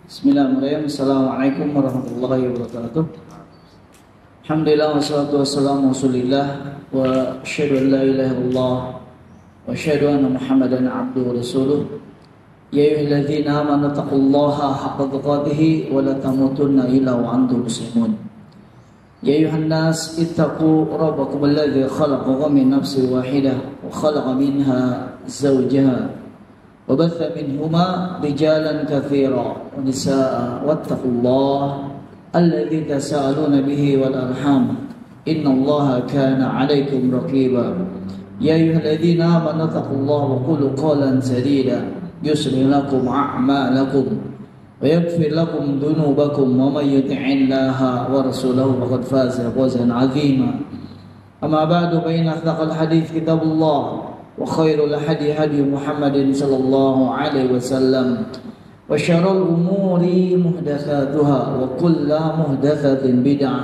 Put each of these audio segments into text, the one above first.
Bismillahirrahmanirrahim. Assalamualaikum warahmatullahi wabarakatuh. Alhamdulillah wassalatu wassalamu ala Rasulillah wa asyhadu an la ilaha illallah wa asyhadu anna Muhammadan abduhu wa rasuluh. Ya ayyuhalladzina amanu taqullaha haqqa tuqatih wa la tamutunna illa wa antum muslimun. Ya ayyuhan nas ittaqu rabbakum alladzi khalaqakum min nafsin wahidah wa khalaqa minha zawjaha وبث منهما رجالا كثيرا ونساء واتقوا الله الذي تساءلون به والأرحام إن الله كان عليكم رقيبا يا أيها الذين آمنوا اتقوا الله وقولوا قولا سديدا يصلح لكم أعمالكم ويغفر لكم ذنوبكم ومن يطع الله ورسوله فقد فاز فوزا عظيما أما بعد فإن أصدق الحديث كتاب الله وخير الهدي هدي محمد صلى الله عليه وسلم وشر الأمور محدثاتها وكل محدثة بدعة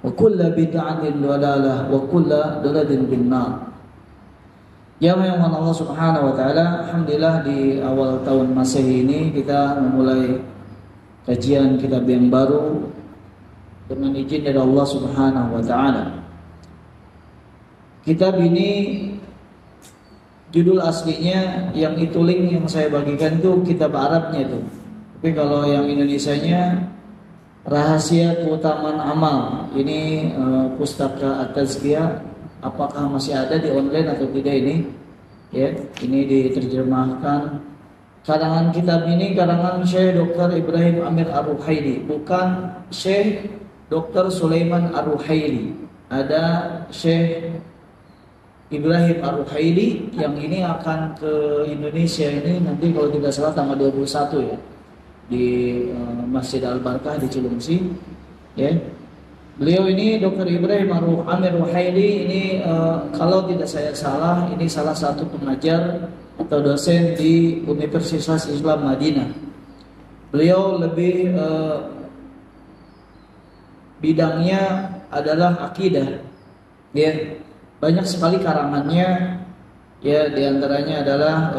وكل بدعة ضلالة وكل ضلالة في النار. Ya yang Allah Subhanahu wa taala, alhamdulillah di awal tahun Masehi ini kita memulai kajian kitab yang baru dengan izin dari Allah Subhanahu wa taala. Kitab ini judul aslinya yang itu link yang saya bagikan itu kitab Arabnya itu. Tapi kalau yang Indonesianya Rahasia Keutamaan Amal. Ini pustaka At-Tazkiyah. Apakah masih ada di online atau tidak ini? Ya, ini diterjemahkan. Karangan kitab ini karangan Syekh Dr. Ibrahim Amir Ar-Ruhaili, bukan Syekh Dr. Sulaiman Ar-Ruhaili. Ada Syekh Ibrahim Ar-Ruhaili yang ini akan ke Indonesia ini nanti kalau tidak salah tanggal 21 ya di Masjid Al-Barkah di Cilengsi ya. Beliau ini Dr. Ibrahim Amir Ar-Ruhaili ini kalau tidak saya salah ini salah satu pengajar atau dosen di Universitas Islam Madinah. Beliau lebih bidangnya adalah akidah ya. Banyak sekali karangannya ya, diantaranya adalah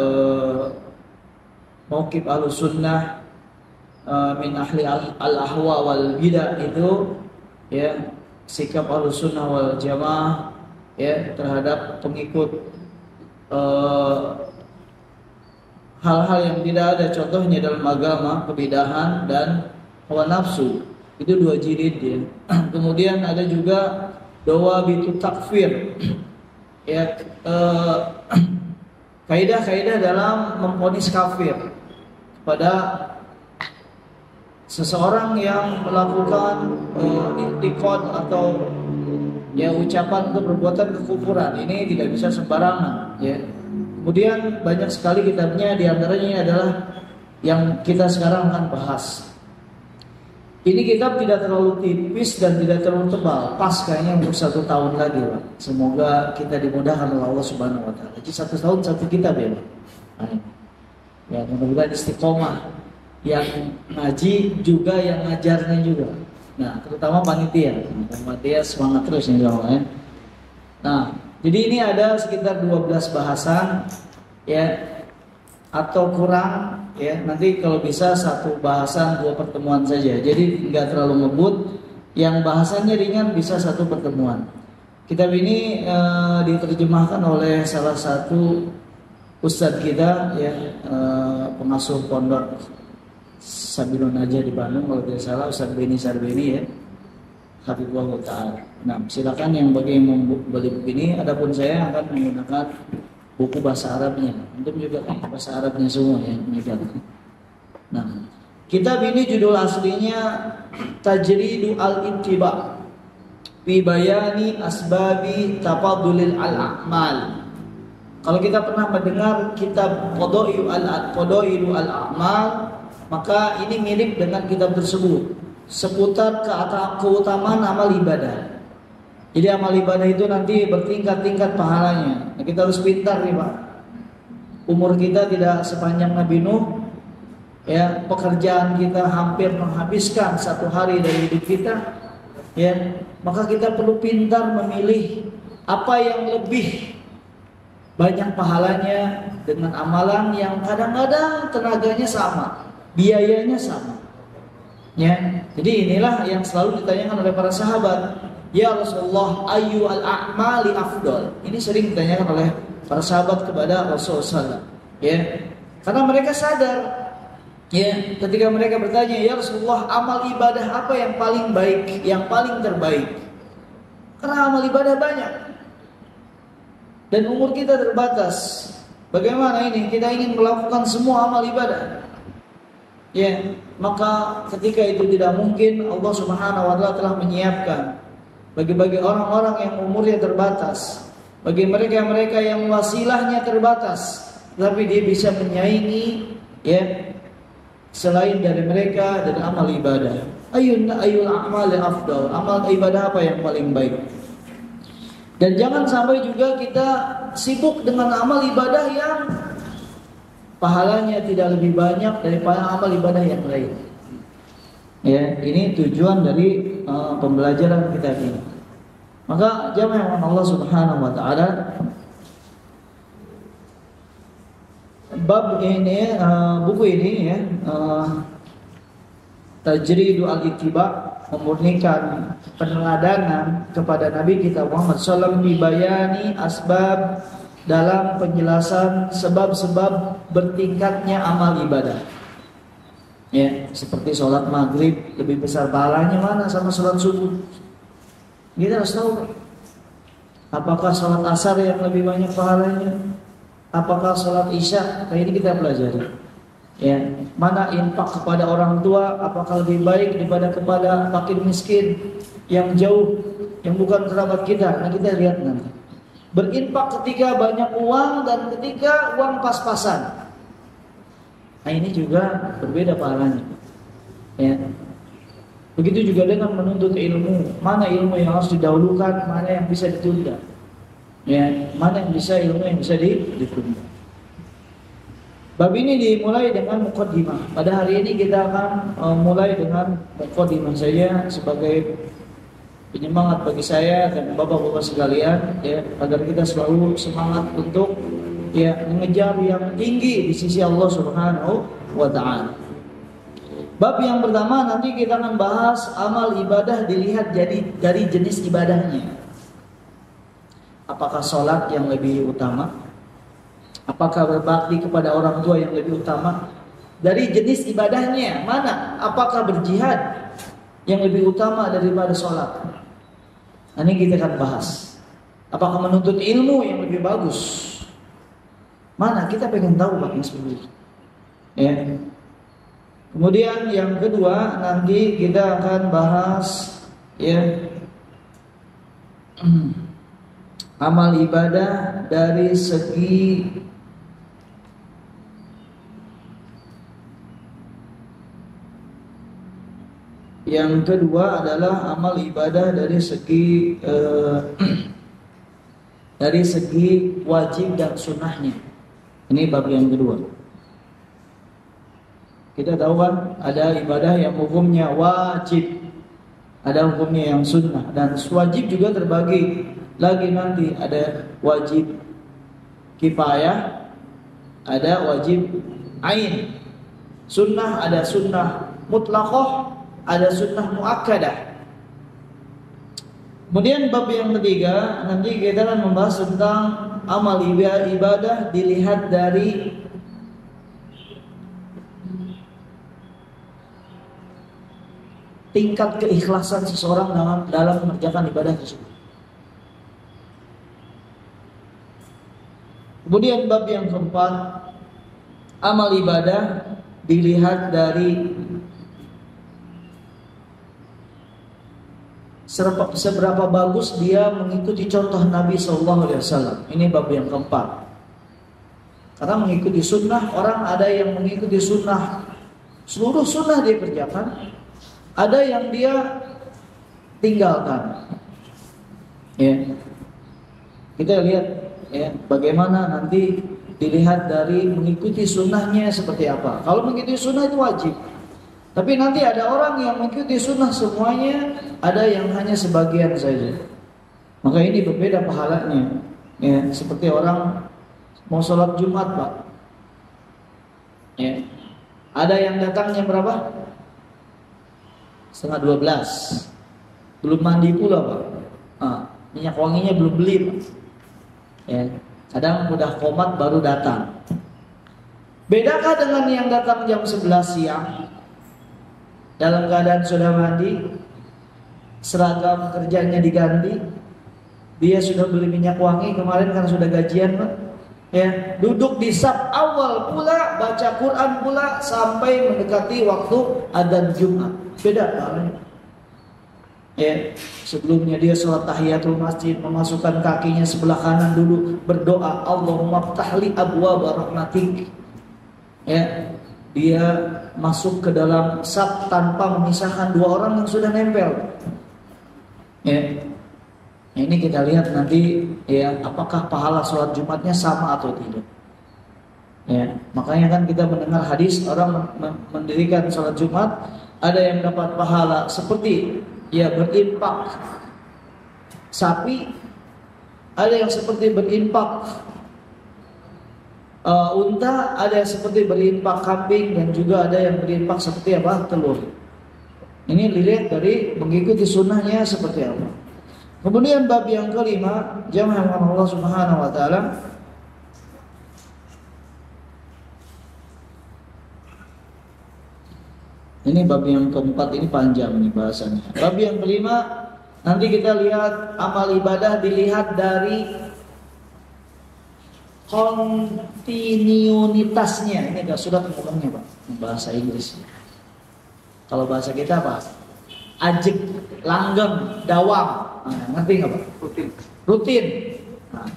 Mauqif Ahlus Sunnah min ahli al-ahwa wal bidah, itu ya sikap Ahlus Sunnah wal Jamaah ya terhadap pengikut hal-hal yang tidak ada contohnya dalam agama, kebidahan dan hawa nafsu. Itu 2 jilid ya. Kemudian ada juga Dawabitu Takfir ya, kaidah-kaidah dalam memvonis kafir kepada seseorang yang melakukan i'tiqad atau ya ucapan atau perbuatan kekufuran. Ini tidak bisa sembarangan ya. Kemudian banyak sekali kitabnya, diantaranya adalah yang kita sekarang akan bahas. Ini kitab tidak terlalu tipis dan tidak terlalu tebal, pas kayaknya untuk 1 tahun lagi, Pak. Semoga kita dimudahkan oleh Allah Subhanahu wa taala. Jadi 1 tahun 1 kitab ya, Pak. Ya, mudah-mudahan istiqomah yang ngaji juga yang ngajarnya juga. Nah, terutama panitia. Panitia semangat terus insyaallah ya. Nah, jadi ini ada sekitar 12 bahasan ya atau kurang ya, nanti kalau bisa 1 bahasan 2 pertemuan saja, jadi nggak terlalu ngebut. Yang bahasannya ringan bisa 1 pertemuan. Kitab ini diterjemahkan oleh salah satu ustadz kita ya, pengasuh pondok Sabilun Najah di Bandung kalau tidak salah, Ustadz Beni Sarbeni ya, Hafizahullah Ta'ala. Nah, silakan yang bagi yang membeli buku ini. Adapun saya akan menggunakan buku bahasa Arabnya. Untuk juga bahasa Arabnya semua ya. Nah, kitab ini judul aslinya Tajridu al-Ittiba fi bayani asbabi tafadulil al-a'mal. Kalau kita pernah mendengar kitab Qadailu al-A'mal, maka ini mirip dengan kitab tersebut, seputar keutamaan amal ibadah. Jadi amal ibadah itu nanti bertingkat-tingkat pahalanya. Nah, kita harus pintar nih Pak. Umur kita tidak sepanjang Nabi Nuh, ya, pekerjaan kita hampir menghabiskan 1 hari dari hidup kita, ya. Maka kita perlu pintar memilih apa yang lebih banyak pahalanya dengan amalan yang kadang-kadang tenaganya sama, biayanya sama. Ya, jadi inilah yang selalu ditanyakan oleh para sahabat. Ya Rasulullah, ayu al-a'mali afdal. Ini sering ditanyakan oleh para sahabat kepada Rasulullah. Ya, karena mereka sadar, ya, ketika mereka bertanya, ya Rasulullah, amal ibadah apa yang paling baik, yang paling terbaik? Karena amal ibadah banyak dan umur kita terbatas. Bagaimana ini? Kita ingin melakukan semua amal ibadah. Ya, maka ketika itu tidak mungkin, Allah Subhanahu wa taala telah menyiapkan bagi orang-orang yang umurnya terbatas, bagi mereka-mereka yang wasilahnya terbatas, tapi dia bisa menyaingi, ya, selain dari mereka dan amal ibadah. Ayul a'mali afdal, amal ibadah apa yang paling baik? Dan jangan sampai juga kita sibuk dengan amal ibadah yang pahalanya tidak lebih banyak daripada amal ibadah yang lain. Ya, ini tujuan dari pembelajaran kita ini. Maka jamaah Allah Subhanahu wa taala, bab ini, buku ini ya, Tajridu al-Ittiba, memurnikan peneladanan kepada Nabi kita Muhammad sallallahu alaihi wasallam, dibayani asbab, dalam penjelasan sebab-sebab bertingkatnya amal ibadah. Ya, seperti sholat maghrib lebih besar pahalanya mana sama sholat subuh? Kita harus tahu. Apakah sholat asar yang lebih banyak pahalanya? Apakah sholat isya? Kayak ini kita pelajari. Ya, mana infak kepada orang tua? Apakah lebih baik daripada kepada fakir miskin yang jauh, yang bukan kerabat kita? Nah, kita lihat nanti. Berinfak ketika banyak uang dan ketika uang pas-pasan. Nah, ini juga berbeda pahalanya. Ya. Begitu juga dengan menuntut ilmu. Mana ilmu yang harus didahulukan, mana yang bisa ditunda. Ya, mana yang bisa ilmu yang bisa ditunda. Bab ini dimulai dengan muqaddimah. Pada hari ini kita akan mulai dengan muqaddimah saja sebagai penyemangat bagi saya dan bapak-bapak sekalian, ya, agar kita selalu semangat untuk, ya, mengejar yang tinggi di sisi Allah Subhanahu wa taala. Bab yang pertama nanti kita akan bahas amal ibadah dilihat dari jenis ibadahnya. Apakah sholat yang lebih utama? Apakah berbakti kepada orang tua yang lebih utama? Dari jenis ibadahnya mana? Apakah berjihad yang lebih utama daripada sholat? Ini kita akan bahas. Apakah menuntut ilmu yang lebih bagus? Mana? Kita pengen tahu Pak seperti itu. Ya. Kemudian yang kedua nanti kita akan bahas, ya, amal ibadah dari segi yang kedua adalah amal ibadah dari segi dari segi wajib dan sunnahnya. Ini bab yang kedua. Kita tahu kan ada ibadah yang hukumnya wajib, ada hukumnya yang sunnah, dan wajib juga terbagi lagi nanti, ada wajib kifayah, ada wajib ain. Sunnah ada sunnah mutlaqah, ada sunnah muakkadah. Kemudian bab yang ketiga nanti kita akan membahas tentang amal ibadah dilihat dari tingkat keikhlasan seseorang dalam mengerjakan ibadah tersebut. Kemudian bab yang keempat, amal ibadah dilihat dari seberapa bagus dia mengikuti contoh Nabi SAW. Ini bab yang keempat. Karena mengikuti sunnah, orang ada yang mengikuti sunnah, seluruh sunnah dia kerjakan, ada yang dia tinggalkan. Ya, kita lihat, ya, bagaimana nanti dilihat dari mengikuti sunnahnya seperti apa. Kalau mengikuti sunnah itu wajib. Tapi nanti ada orang yang mengikuti sunnah semuanya, ada yang hanya sebagian saja. Maka ini berbeda pahalanya. Ya, seperti orang mau sholat Jumat Pak, ya, ada yang datang jam berapa? Setengah 12, belum mandi pula Pak. Minyak wanginya belum beli Pak. Ya, kadang udah komat baru datang. Bedakah dengan yang datang jam 11 siang dalam keadaan sudah mandi, seragam kerjanya diganti, dia sudah beli minyak wangi kemarin kan sudah gajian Pak. Ya, duduk di saf awal pula, baca Quran pula sampai mendekati waktu adzan Jumat. Beda Pak. Ya, sebelumnya dia sholat tahiyatul masjid, memasukkan kakinya sebelah kanan dulu, berdoa, Allahumma ftahli abwaaba rahmatik. Ya, dia masuk ke dalam saf tanpa memisahkan dua orang yang sudah nempel. Ya, ini kita lihat nanti ya, apakah pahala sholat Jumatnya sama atau tidak. Ya, makanya kan kita mendengar hadis orang mendirikan sholat Jumat, ada yang dapat pahala seperti ya berinfak sapi, ada yang seperti berinfak unta, ada yang seperti berinfak kambing, dan juga ada yang berinfak seperti apa? Telur. Ini dilihat dari mengikuti sunnahnya seperti apa. Kemudian bab yang kelima, jamaah Allah Subhanahu wa taala, ini bab yang keempat, ini panjang nih bahasanya. Bab yang kelima, nanti kita lihat amal ibadah dilihat dari kontinuitasnya. Ini enggak sudah ngomongnya Pak, bahasa Inggris. Kalau bahasa kita apa? Ajek, langgeng, dawam. Ngerti nggak Pak? Rutin. Nah,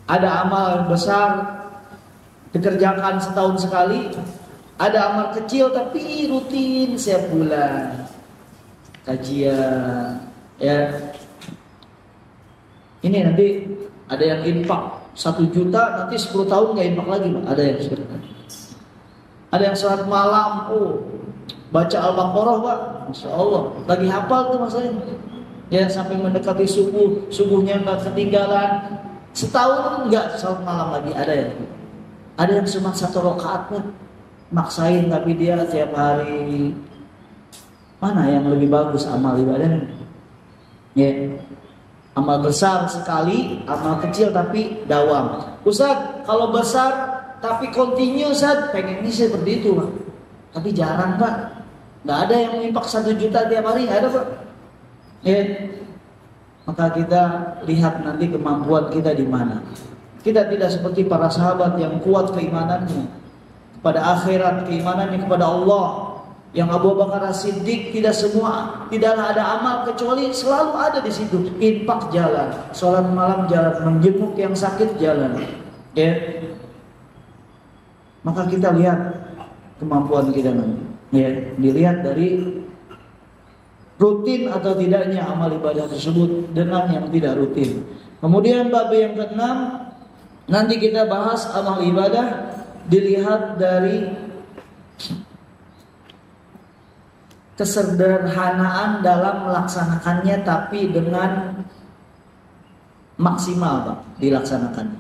ada amal besar dikerjakan setahun sekali. Ada amal kecil tapi rutin setiap bulan, kajian, ya. Ini nanti ada yang infak 1 juta, nanti 10 tahun nggak infak lagi Pak. Ada yang seperti itu. Ada yang sholat malam, baca Al-Baqarah Pak, Masya Allah, lagi hafal tuh masalahnya. Ya, sampai mendekati subuh, subuhnya nggak ketinggalan. Setahun nggak sholat malam lagi, ada yang. Ada yang cuma 1 rakaat Pak, maksain tapi dia tiap hari. Mana yang lebih bagus amal ibadahnya? Ya, amal besar sekali, amal kecil tapi dawam. Ustaz, kalau besar tapi continue Ustaz, pengennya seperti itu Pak. Tapi jarang Pak. Nggak ada yang menimpak 1 juta tiap hari, nggak ada Pak. Ya, maka kita lihat nanti kemampuan kita di mana. Kita tidak seperti para sahabat yang kuat keimanannya pada akhirat, keimanannya kepada Allah. Yang Abu Bakar As-Siddiq tidaklah ada amal kecuali selalu ada di situ. Infak jalan, sholat malam jalan, menjenguk yang sakit jalan. Ya, maka kita lihat kemampuan kita nanti. Ya, dilihat dari rutin atau tidaknya amal ibadah tersebut dengan yang tidak rutin. Kemudian bab yang ke-6, nanti kita bahas amal ibadah dilihat dari kesederhanaan dalam melaksanakannya, tapi dengan maksimal Pak dilaksanakan.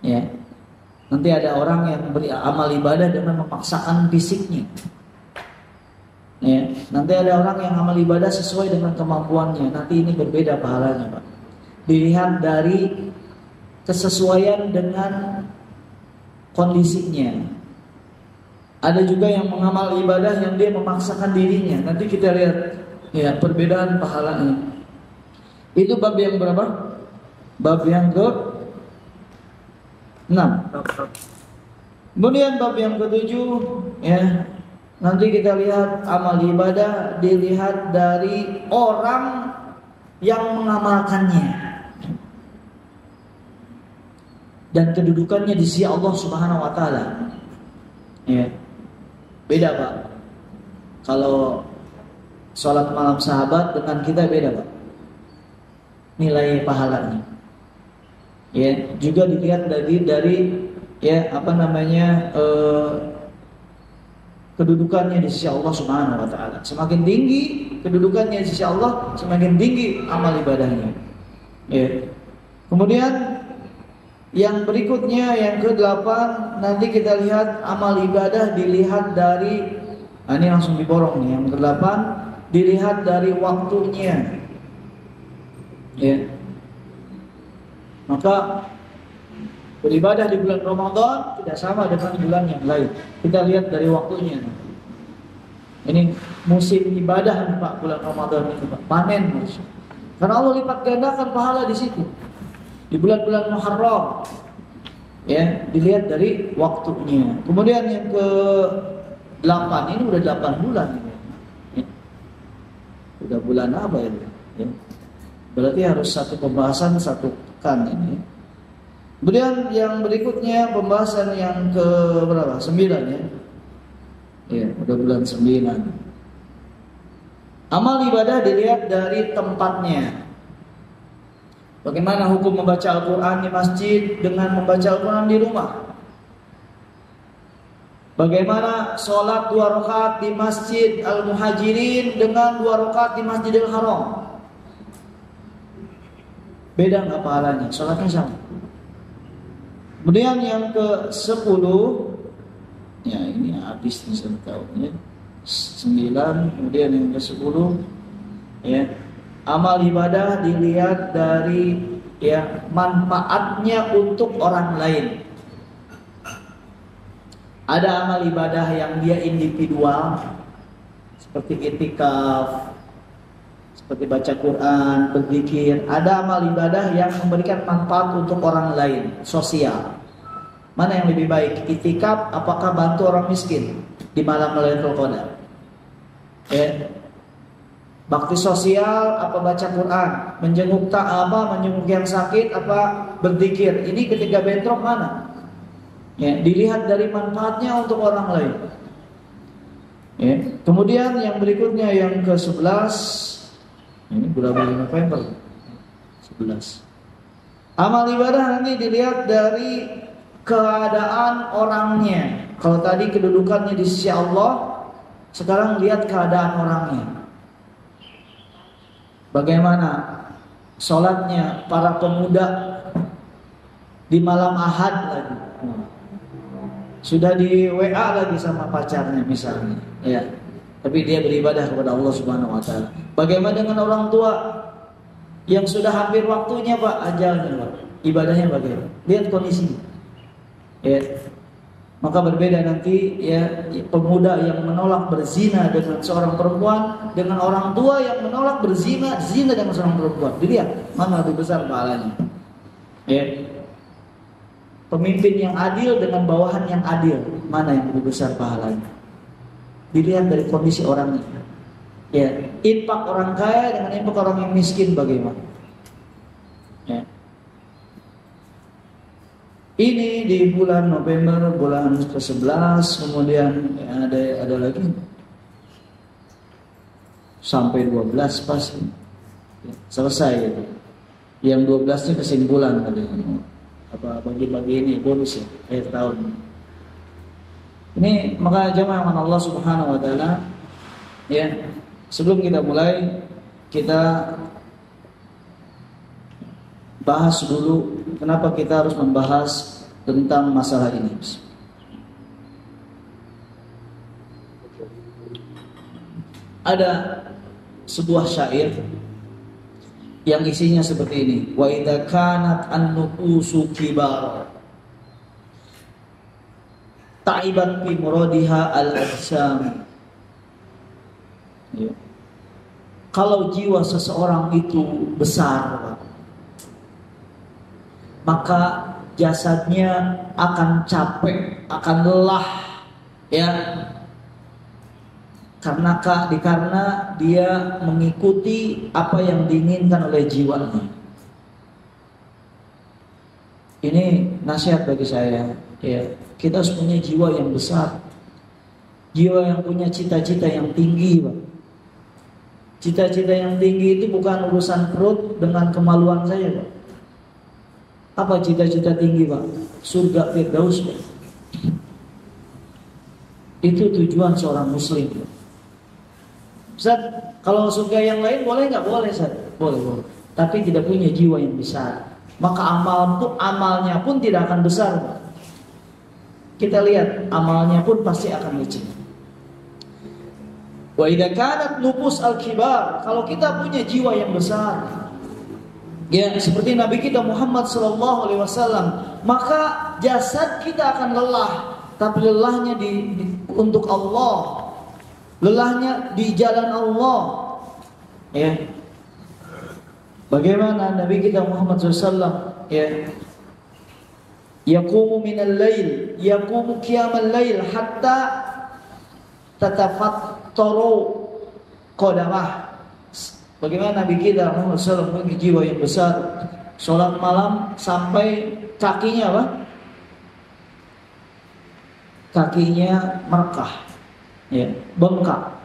Ya, nanti ada orang yang beramal ibadah dengan memaksakan fisiknya. Ya, nanti ada orang yang amal ibadah sesuai dengan kemampuannya. Nanti ini berbeda pahalanya Pak. Dilihat dari kesesuaian dengan kondisinya. Ada juga yang mengamal ibadah yang dia memaksakan dirinya. Nanti kita lihat ya perbedaan pahalanya. Itu bab yang berapa? Bab yang ke-6. Kemudian bab yang ke-7 ya. Nanti kita lihat amal ibadah dilihat dari orang yang mengamalkannya dan kedudukannya di sisi Allah Subhanahu wa taala. Ya. Beda Pak. Kalau sholat malam sahabat dengan kita beda Pak. Nilai pahalanya. Ya, juga dilihat dari ya kedudukannya di sisi Allah Subhanahu wa taala. Semakin tinggi kedudukannya di sisi Allah, semakin tinggi amal ibadahnya. Ya. Kemudian Yang berikutnya yang ke-8, nanti kita lihat amal ibadah dilihat dari ini langsung diborong nih. Yang ke-8 dilihat dari waktunya. Ya. Maka beribadah di bulan Ramadan tidak sama dengan bulan yang lain. Kita lihat dari waktunya. Ini musim ibadah nih Pak, bulan Ramadan ini Pak. Panen musim. Karena Allah lipat gandakan pahala di situ. Di bulan-bulan Muharram. Ya, dilihat dari waktunya. Kemudian yang ke-8 ini udah 8 bulan ini. Ya. Udah bulan apa ya? Ya. Berarti harus satu pembahasan satu pekan ini. Kemudian yang berikutnya pembahasan yang ke berapa? 9 ya. Ya, udah bulan 9. Amal ibadah dilihat dari tempatnya. Bagaimana hukum membaca Al-Quran di masjid dengan membaca Al-Quran di rumah? Bagaimana sholat 2 rakaat di Masjid Al-Muhajirin dengan 2 rakaat di Masjidil Haram? Beda nggak pahalanya? Sholatnya sama. Kemudian yang ke-10, ya ini habis nih saya tahu ya. 9, kemudian yang ke-10 ya. Amal ibadah dilihat dari ya manfaatnya untuk orang lain. Ada amal ibadah yang dia individual seperti i'tikaf, seperti baca Quran, berzikir. Ada amal ibadah yang memberikan manfaat untuk orang lain, sosial. Mana yang lebih baik? I'tikaf apakah bantu orang miskin di malam Lailatul Qadar? Ya. Bakti sosial apa baca Quran, menjenguk menjenguk yang sakit apa berzikir. Ini ketika bentrok mana? Ya, dilihat dari manfaatnya untuk orang lain. Ya. Kemudian yang berikutnya yang ke-11, ini bulan November 11. Amal ibadah nanti dilihat dari keadaan orangnya. Kalau tadi kedudukannya di sisi Allah, sekarang lihat keadaan orangnya. Bagaimana sholatnya para pemuda di malam Ahad lagi, sudah di WA lagi sama pacarnya misalnya, ya. Tapi dia beribadah kepada Allah Subhanahu Wa Taala. Bagaimana dengan orang tua yang sudah hampir waktunya Pak, ajalnya Pak, ibadahnya bagaimana? Lihat kondisinya. Ya. Maka berbeda nanti ya pemuda yang menolak berzina dengan seorang perempuan dengan orang tua yang menolak zina dengan seorang perempuan. Dilihat mana lebih besar pahalanya. Ya. Pemimpin yang adil dengan bawahan yang adil, mana yang lebih besar pahalanya? Dilihat dari kondisi orangnya. Ya, infak orang kaya dengan infak orang yang miskin bagaimana? Ya. Ini di bulan November, bulan ke-11, kemudian ada lagi sampai 12 pasti ya, selesai itu. Yang 12-nya kesimpulan tadi. Apa bagi-bagi ini bonus ya akhir tahun. Ini maka jemaah Allah Subhanahu Wa Taala ya, sebelum kita mulai kita bahas dulu kenapa kita harus membahas tentang masalah ini. Ada sebuah syair yang isinya seperti ini. Wa idza kanat an-nufusu kibar ta'ibat fi muradiha al-ajsam. Ya. Kalau jiwa seseorang itu besar, maka jasadnya akan capek, akan lelah, ya, karena dia mengikuti apa yang diinginkan oleh jiwanya. Ini nasihat bagi saya, ya, kita harus punya jiwa yang besar, jiwa yang punya cita-cita yang tinggi, Pak. Cita-cita yang tinggi itu bukan urusan perut dengan kemaluan saya, Pak. Apa cita-cita tinggi, Pak? Surga Firdaus, Pak. Itu tujuan seorang muslim, Pak. Ustaz, kalau surga yang lain boleh nggak? Boleh, Ustaz. Boleh. Tapi tidak punya jiwa yang besar. maka amalnya pun tidak akan besar. Kita lihat amalnya pun pasti akan licin. Wa idza kanat nufus al-kibar, kalau kita punya jiwa yang besar, ya seperti Nabi kita Muhammad sallallahu alaihi wasallam, maka jasad kita akan lelah, tapi lelahnya untuk Allah. Lelahnya di jalan Allah. Ya. Bagaimana Nabi kita Muhammad SAW, ya, yaqumu minal lail, yaqumu qiyamal lail hatta tatafattaru qadamah. Bagaimana Nabi kita Muhammad SAW memiliki jiwa yang besar, sholat malam sampai kakinya apa? Kakinya merekah, ya, bengkak.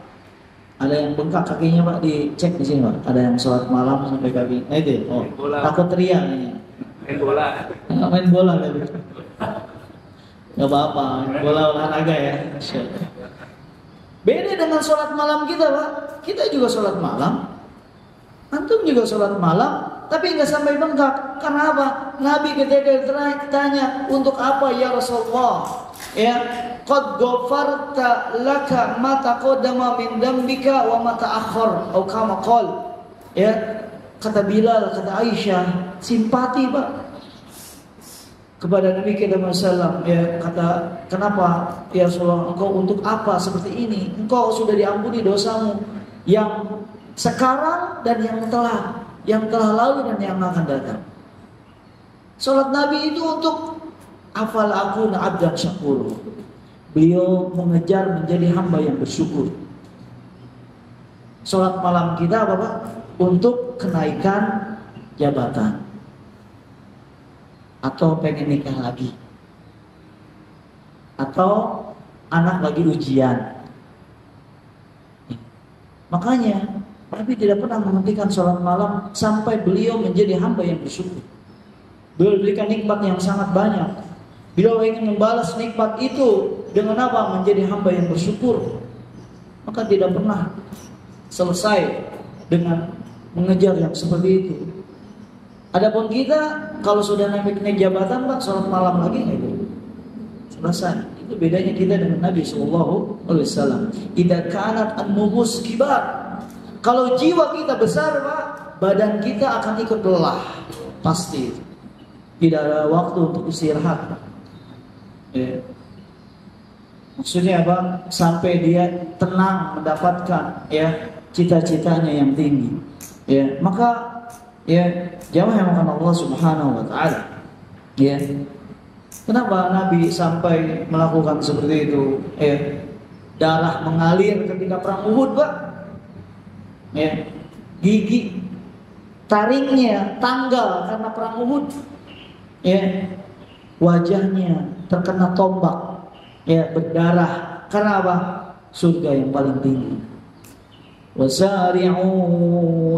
Ada yang bengkak kakinya Pak, dicek di sini Pak. Ada yang sholat malam sampai kaki. Nah itu, oh, takut teriak ini. Main bola. Main bola kan? Gak apa-apa, main bola olahraga ya. Beda dengan sholat malam kita Pak. Kita juga sholat malam, antum juga sholat malam, tapi nggak sampai bengkak. Karena apa? Nabi ketika ditanya, untuk apa ya Rasulullah? Ya, qad ghafarta laka ma taqaddama min dambika wa ma ta'akhkhar atau kama qol. Ya, kata Bilal, kata Aisyah, simpati Pak kepada Nabi kita Muhammad. Ya, kata, kenapa ya Rasulullah, engkau untuk apa seperti ini? Engkau sudah diampuni dosamu yang sekarang dan yang telah lalu dan yang akan datang. Salat Nabi itu untuk afal aku abdan syakur. Beliau mengejar menjadi hamba yang bersyukur. Salat malam kita apa Pak? Untuk kenaikan jabatan, atau pengen nikah lagi, atau anak lagi ujian. Makanya Nabi tidak pernah menghentikan sholat malam sampai beliau menjadi hamba yang bersyukur. Beliau diberikan nikmat yang sangat banyak. Beliau ingin membalas nikmat itu dengan apa? Menjadi hamba yang bersyukur. Maka tidak pernah selesai dengan mengejar yang seperti itu. Adapun kita, kalau sudah naik jabatan Pak, sholat malam lagi nggak itu? Selesai. Itu bedanya kita dengan Nabi Sallallahu Alaihi Wasallam. Idza kanat an-nufus kibar. Kalau jiwa kita besar Pak, badan kita akan ikut lelah, pasti. Tidak ada waktu untuk istirahat. Ya. Maksudnya apa? Sampai dia tenang mendapatkan ya cita-citanya yang tinggi. Ya, maka ya jamaah yang akan Allah Subhanahu wa taala. Ya. Kenapa Nabi sampai melakukan seperti itu? Ya. Darah mengalir ketika perang Uhud, Pak. Ya. Gigi taringnya tanggal karena perang Uhud. Ya. Wajahnya terkena tombak, ya, berdarah. Karena apa? Surga yang paling tinggi. Wasari'u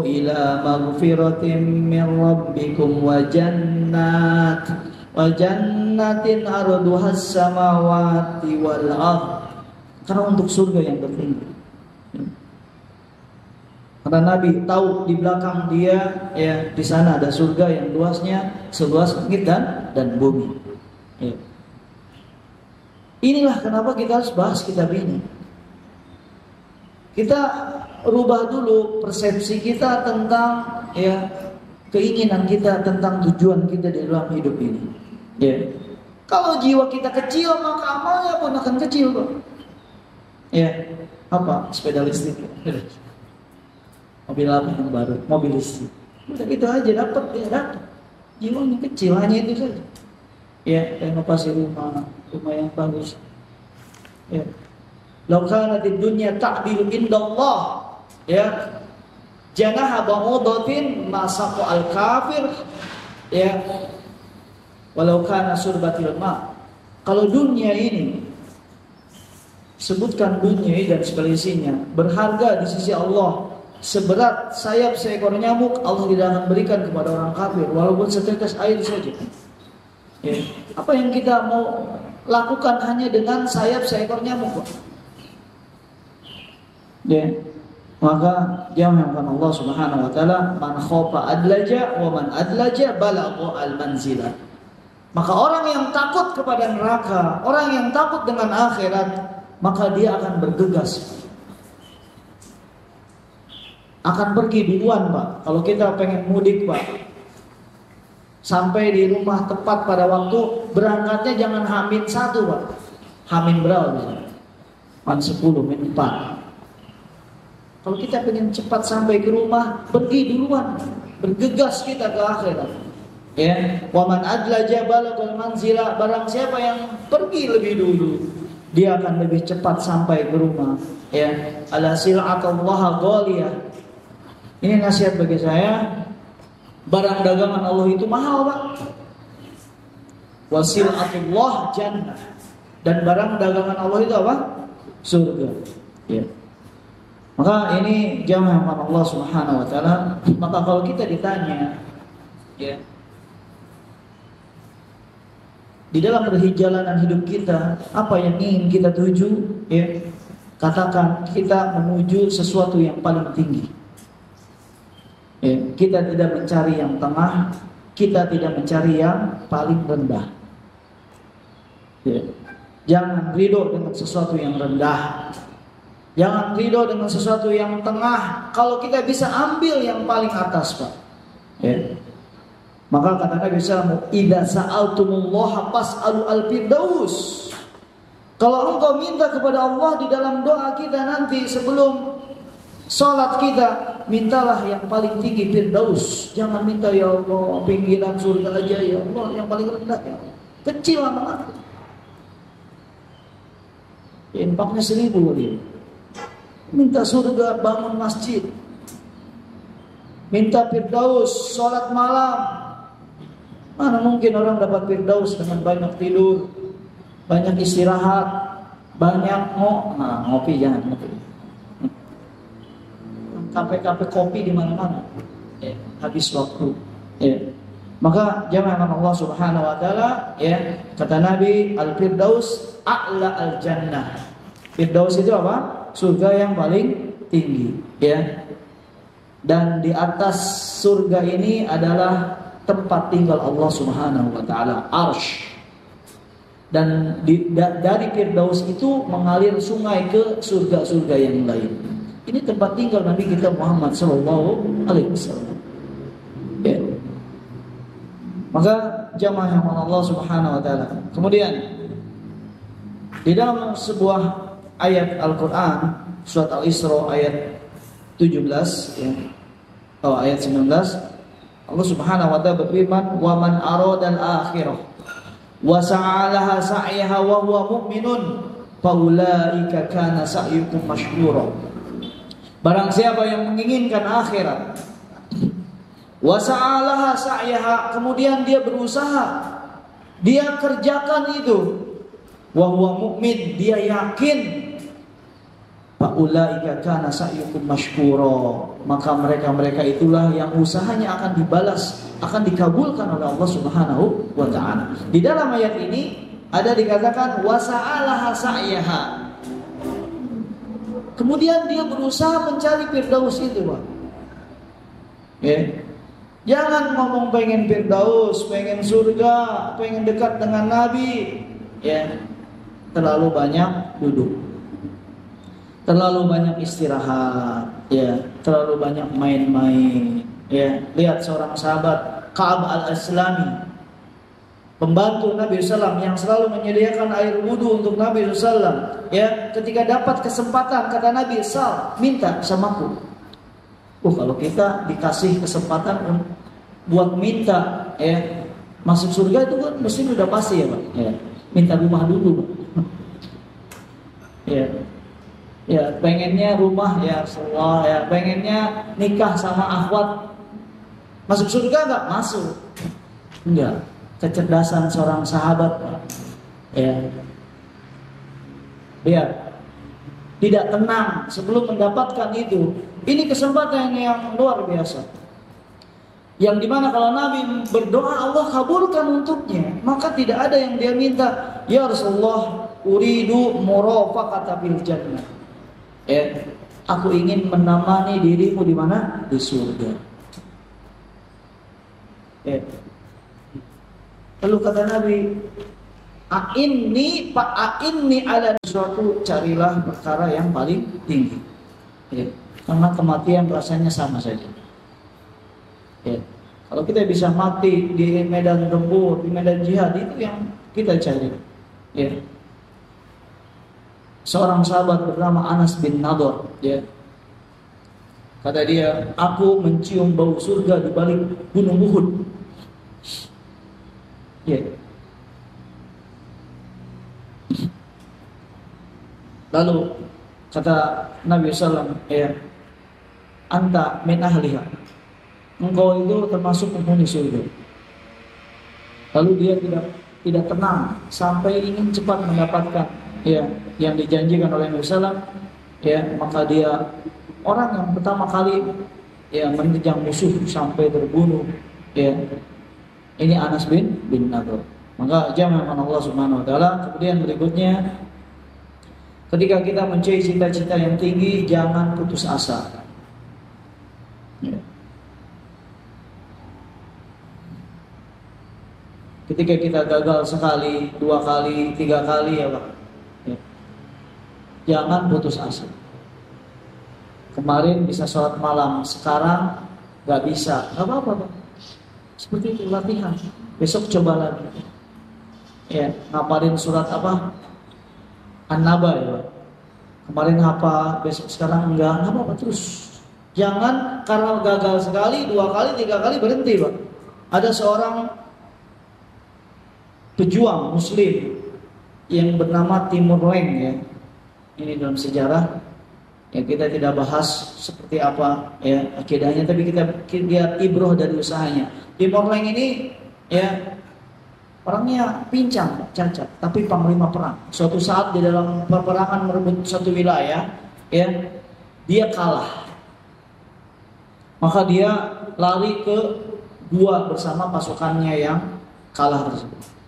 ila maghfiratin min rabbikum wa jannatin arduhas samawati wal ardh. Karena untuk surga yang tertinggi. Karena Nabi tahu di belakang dia, ya, di sana ada surga yang luasnya seluas langit dan bumi. Ya. Inilah kenapa kita harus bahas kitab ini. Kita rubah dulu persepsi kita tentang ya keinginan kita, tentang tujuan kita di dalam hidup ini. Ya. Kalau jiwa kita kecil, maka amalnya pun akan kecil, Pak. Ya. Apa? Sepeda listrik. Mobil apa yang baru? Mobil listrik. Udah gitu aja dapat, ya dapat. Jiwanya kecil, hanya itu saja. Ya, renovasi rumah yang bagus. Ya. Lau kanatid dunya ta'dilu indallah, ya, janaha ba'udatin masaqu al-kafir, ya, walau kana surbatil ma. Kalau dunia ini, sebutkan dunia ini dan segala isinya, berharga di sisi Allah seberat sayap seekor nyamuk, Allah tidak akan berikan kepada orang kafir walaupun setetes air saja. Ya. Apa yang kita mau lakukan hanya dengan sayap seekor nyamuk, Pak? Ya. Maka jamaah Allah Subhanahu wa taala, man khafa adlaja wa man adlaja balagha al-manzilah. Maka orang yang takut kepada neraka, orang yang takut dengan akhirat, maka dia akan bergegas. Akan pergi duluan, Pak. Kalau kita pengen mudik, Pak, sampai di rumah tepat pada waktu, berangkatnya jangan H-1, Pak. H- berapa misalnya? H-10, H-4. Kalau kita pengen cepat sampai ke rumah, pergi duluan, bergegas kita ke akhirat. Ya, wa man adlaja balagal manzila, barang siapa yang pergi lebih dulu, dia akan lebih cepat sampai ke rumah. Ya, ala sil'atullah ghaliyah. Ini nasihat bagi saya, barang dagangan Allah itu mahal, Pak. Wa sil'atullah jannah. Dan barang dagangan Allah itu apa? Surga. Ya. Maka ini jamaah Allah Subhanahu wa taala, maka kalau kita ditanya, ya, di dalam perjalanan hidup kita, apa yang ingin kita tuju, ya, katakan kita menuju sesuatu yang paling tinggi. Ya, kita tidak mencari yang tengah, kita tidak mencari yang paling rendah. Ya. Jangan ridho dengan sesuatu yang rendah. Jangan ridho dengan sesuatu yang tengah. Kalau kita bisa ambil yang paling atas, Pak. Ya. Maka kata Nabi SAW, idza sa'altumullaha fas'alu al-firdaus. Kalau engkau minta kepada Allah di dalam doa kita nanti sebelum salat kita, mintalah yang paling tinggi, firdaus. Jangan minta ya Allah pinggiran surga aja, ya Allah yang paling rendah, ya Allah. Kecil amat. Infaknya 1000 dia. Minta surga, bangun masjid. Minta firdaus, sholat malam. Mana mungkin orang dapat firdaus dengan banyak tidur, banyak istirahat, banyak ngopi, jangan ngopi. Kafe-kafe kopi di mana-mana. Habis waktu. Maka jamaah Allah Subhanahu wa taala, ya, kata Nabi, al-firdaus a'la al-jannah. Firdaus itu apa? Surga yang paling tinggi, ya. Dan di atas surga ini adalah tempat tinggal Allah Subhanahu wa taala, arsy. Dan dari Firdaus itu mengalir sungai ke surga-surga yang lain. Ini tempat tinggal Nabi kita Muhammad sallallahu alaihi wasallam. Ya. Maka jamaah yang Allah Subhanahu wa taala. Kemudian di dalam sebuah ayat Al-Quran, surat Al-Isra ayat 17, ya. Ayat 19, Allah Subhanahu wa ta'ala berfirman, "Wa man arada al-akhirah wa sa'alaha sa'yaha wa huwa mu'minun, fa ulaika kana sa'yukum mashkura." Barang siapa yang menginginkan akhirat, wa sa'alaha sa'yaha, kemudian dia berusaha, dia kerjakan itu, wa huwa mu'min, dia yakin, faulaika kana sa'yukum mashkura, maka mereka itulah yang usahanya akan dibalas, akan dikabulkan oleh Allah Subhanahu wa taala. Di dalam ayat ini ada dikatakan wasa'alaha sa'yaha. Kemudian dia berusaha mencari firdaus itu, Pak. Ya. Jangan ngomong pengen firdaus, pengen surga, pengen dekat dengan Nabi, ya. Terlalu banyak duduk. Terlalu banyak istirahat, ya, terlalu banyak main-main, ya. Lihat seorang sahabat Ka'ab al-Aslami, pembantu Nabi SAW yang selalu menyediakan air wudhu untuk Nabi SAW, ya. Ketika dapat kesempatan, kata Nabi, "Sal, minta samaku." Kalau kita dikasih kesempatan buat minta, ya, masuk surga itu kan mesti udah pasti, ya, Pak. Ya. Minta rumah dulu, Pak. Ya. Ya, pengennya rumah, ya Rasulullah, ya, pengennya nikah sama akhwat. Masuk surga enggak? Masuk. Enggak. Kecerdasan seorang sahabat, ya. Lihat. Tidak tenang sebelum mendapatkan itu. Ini kesempatan yang luar biasa. Yang dimana kalau Nabi berdoa, Allah kabulkan untuknya. Maka tidak ada yang dia minta, "Ya Rasulullah, uridu murafaqata bil jannah." Ya, aku ingin menemani dirimu di mana? Di surga. Ya. Lalu kata Nabi, a'inni ala suatu, carilah perkara yang paling tinggi. Ya. Karena kematian rasanya sama saja. Ya. Kalau kita bisa mati di medan tempur, di medan jihad, itu yang kita cari. Ya. Seorang sahabat bernama Anas bin Nadhr, ya. Kata dia, aku mencium bau surga di balik gunung Uhud. Ya. Lalu kata Nabi SAW, ya, anta min ahliha, engkau itu termasuk penghuni surga. Lalu dia tidak tenang sampai ingin cepat mendapatkan, ya, yang dijanjikan oleh Nabi SAW. Ya, maka dia orang yang pertama kali, ya, menerjang musuh sampai terbunuh. Ya, ini Anas bin Nadhr. Maka jamaah Allah Subhanahu Wa Taala. Kemudian berikutnya, ketika kita mencari cita-cita yang tinggi, jangan putus asa. Ya. Ketika kita gagal sekali, 2 kali, 3 kali, ya Pak, ya, jangan putus asa. Kemarin bisa sholat malam, sekarang gak bisa, gak apa-apa Pak. Seperti itu, latihan. Besok coba lagi. Ya, ngapalin surat apa? An-Naba, ya Pak. Kemarin apa, besok sekarang enggak apa-apa terus. Jangan karena gagal sekali, 2 kali, 3 kali berhenti Pak. Ada seorang pejuang muslim yang bernama Timur Leng, ya. Ini dalam sejarah, ya, kita tidak bahas seperti apa, ya, akidahnya, tapi kita lihat ibroh dari usahanya. Timur Leng ini, ya, orangnya pincang, cacat, tapi panglima perang. Suatu saat di dalam peperangan merebut satu wilayah, ya, dia kalah. Maka dia lari ke gua bersama pasukannya yang kalah tersebut.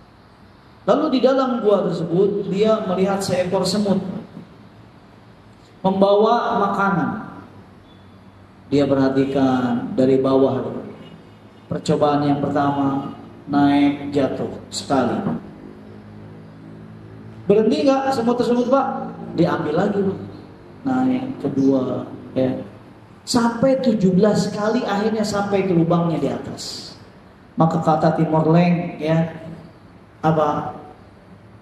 Lalu di dalam gua tersebut dia melihat seekor semut membawa makanan. Dia perhatikan dari bawah. Percobaan yang pertama, naik, jatuh sekali. Berhenti nggak semut tersebut Pak? Diambil lagi Pak. Nah yang kedua, ya, sampai 17 kali, akhirnya sampai ke lubangnya di atas. Maka kata Timur Leng, ya, apa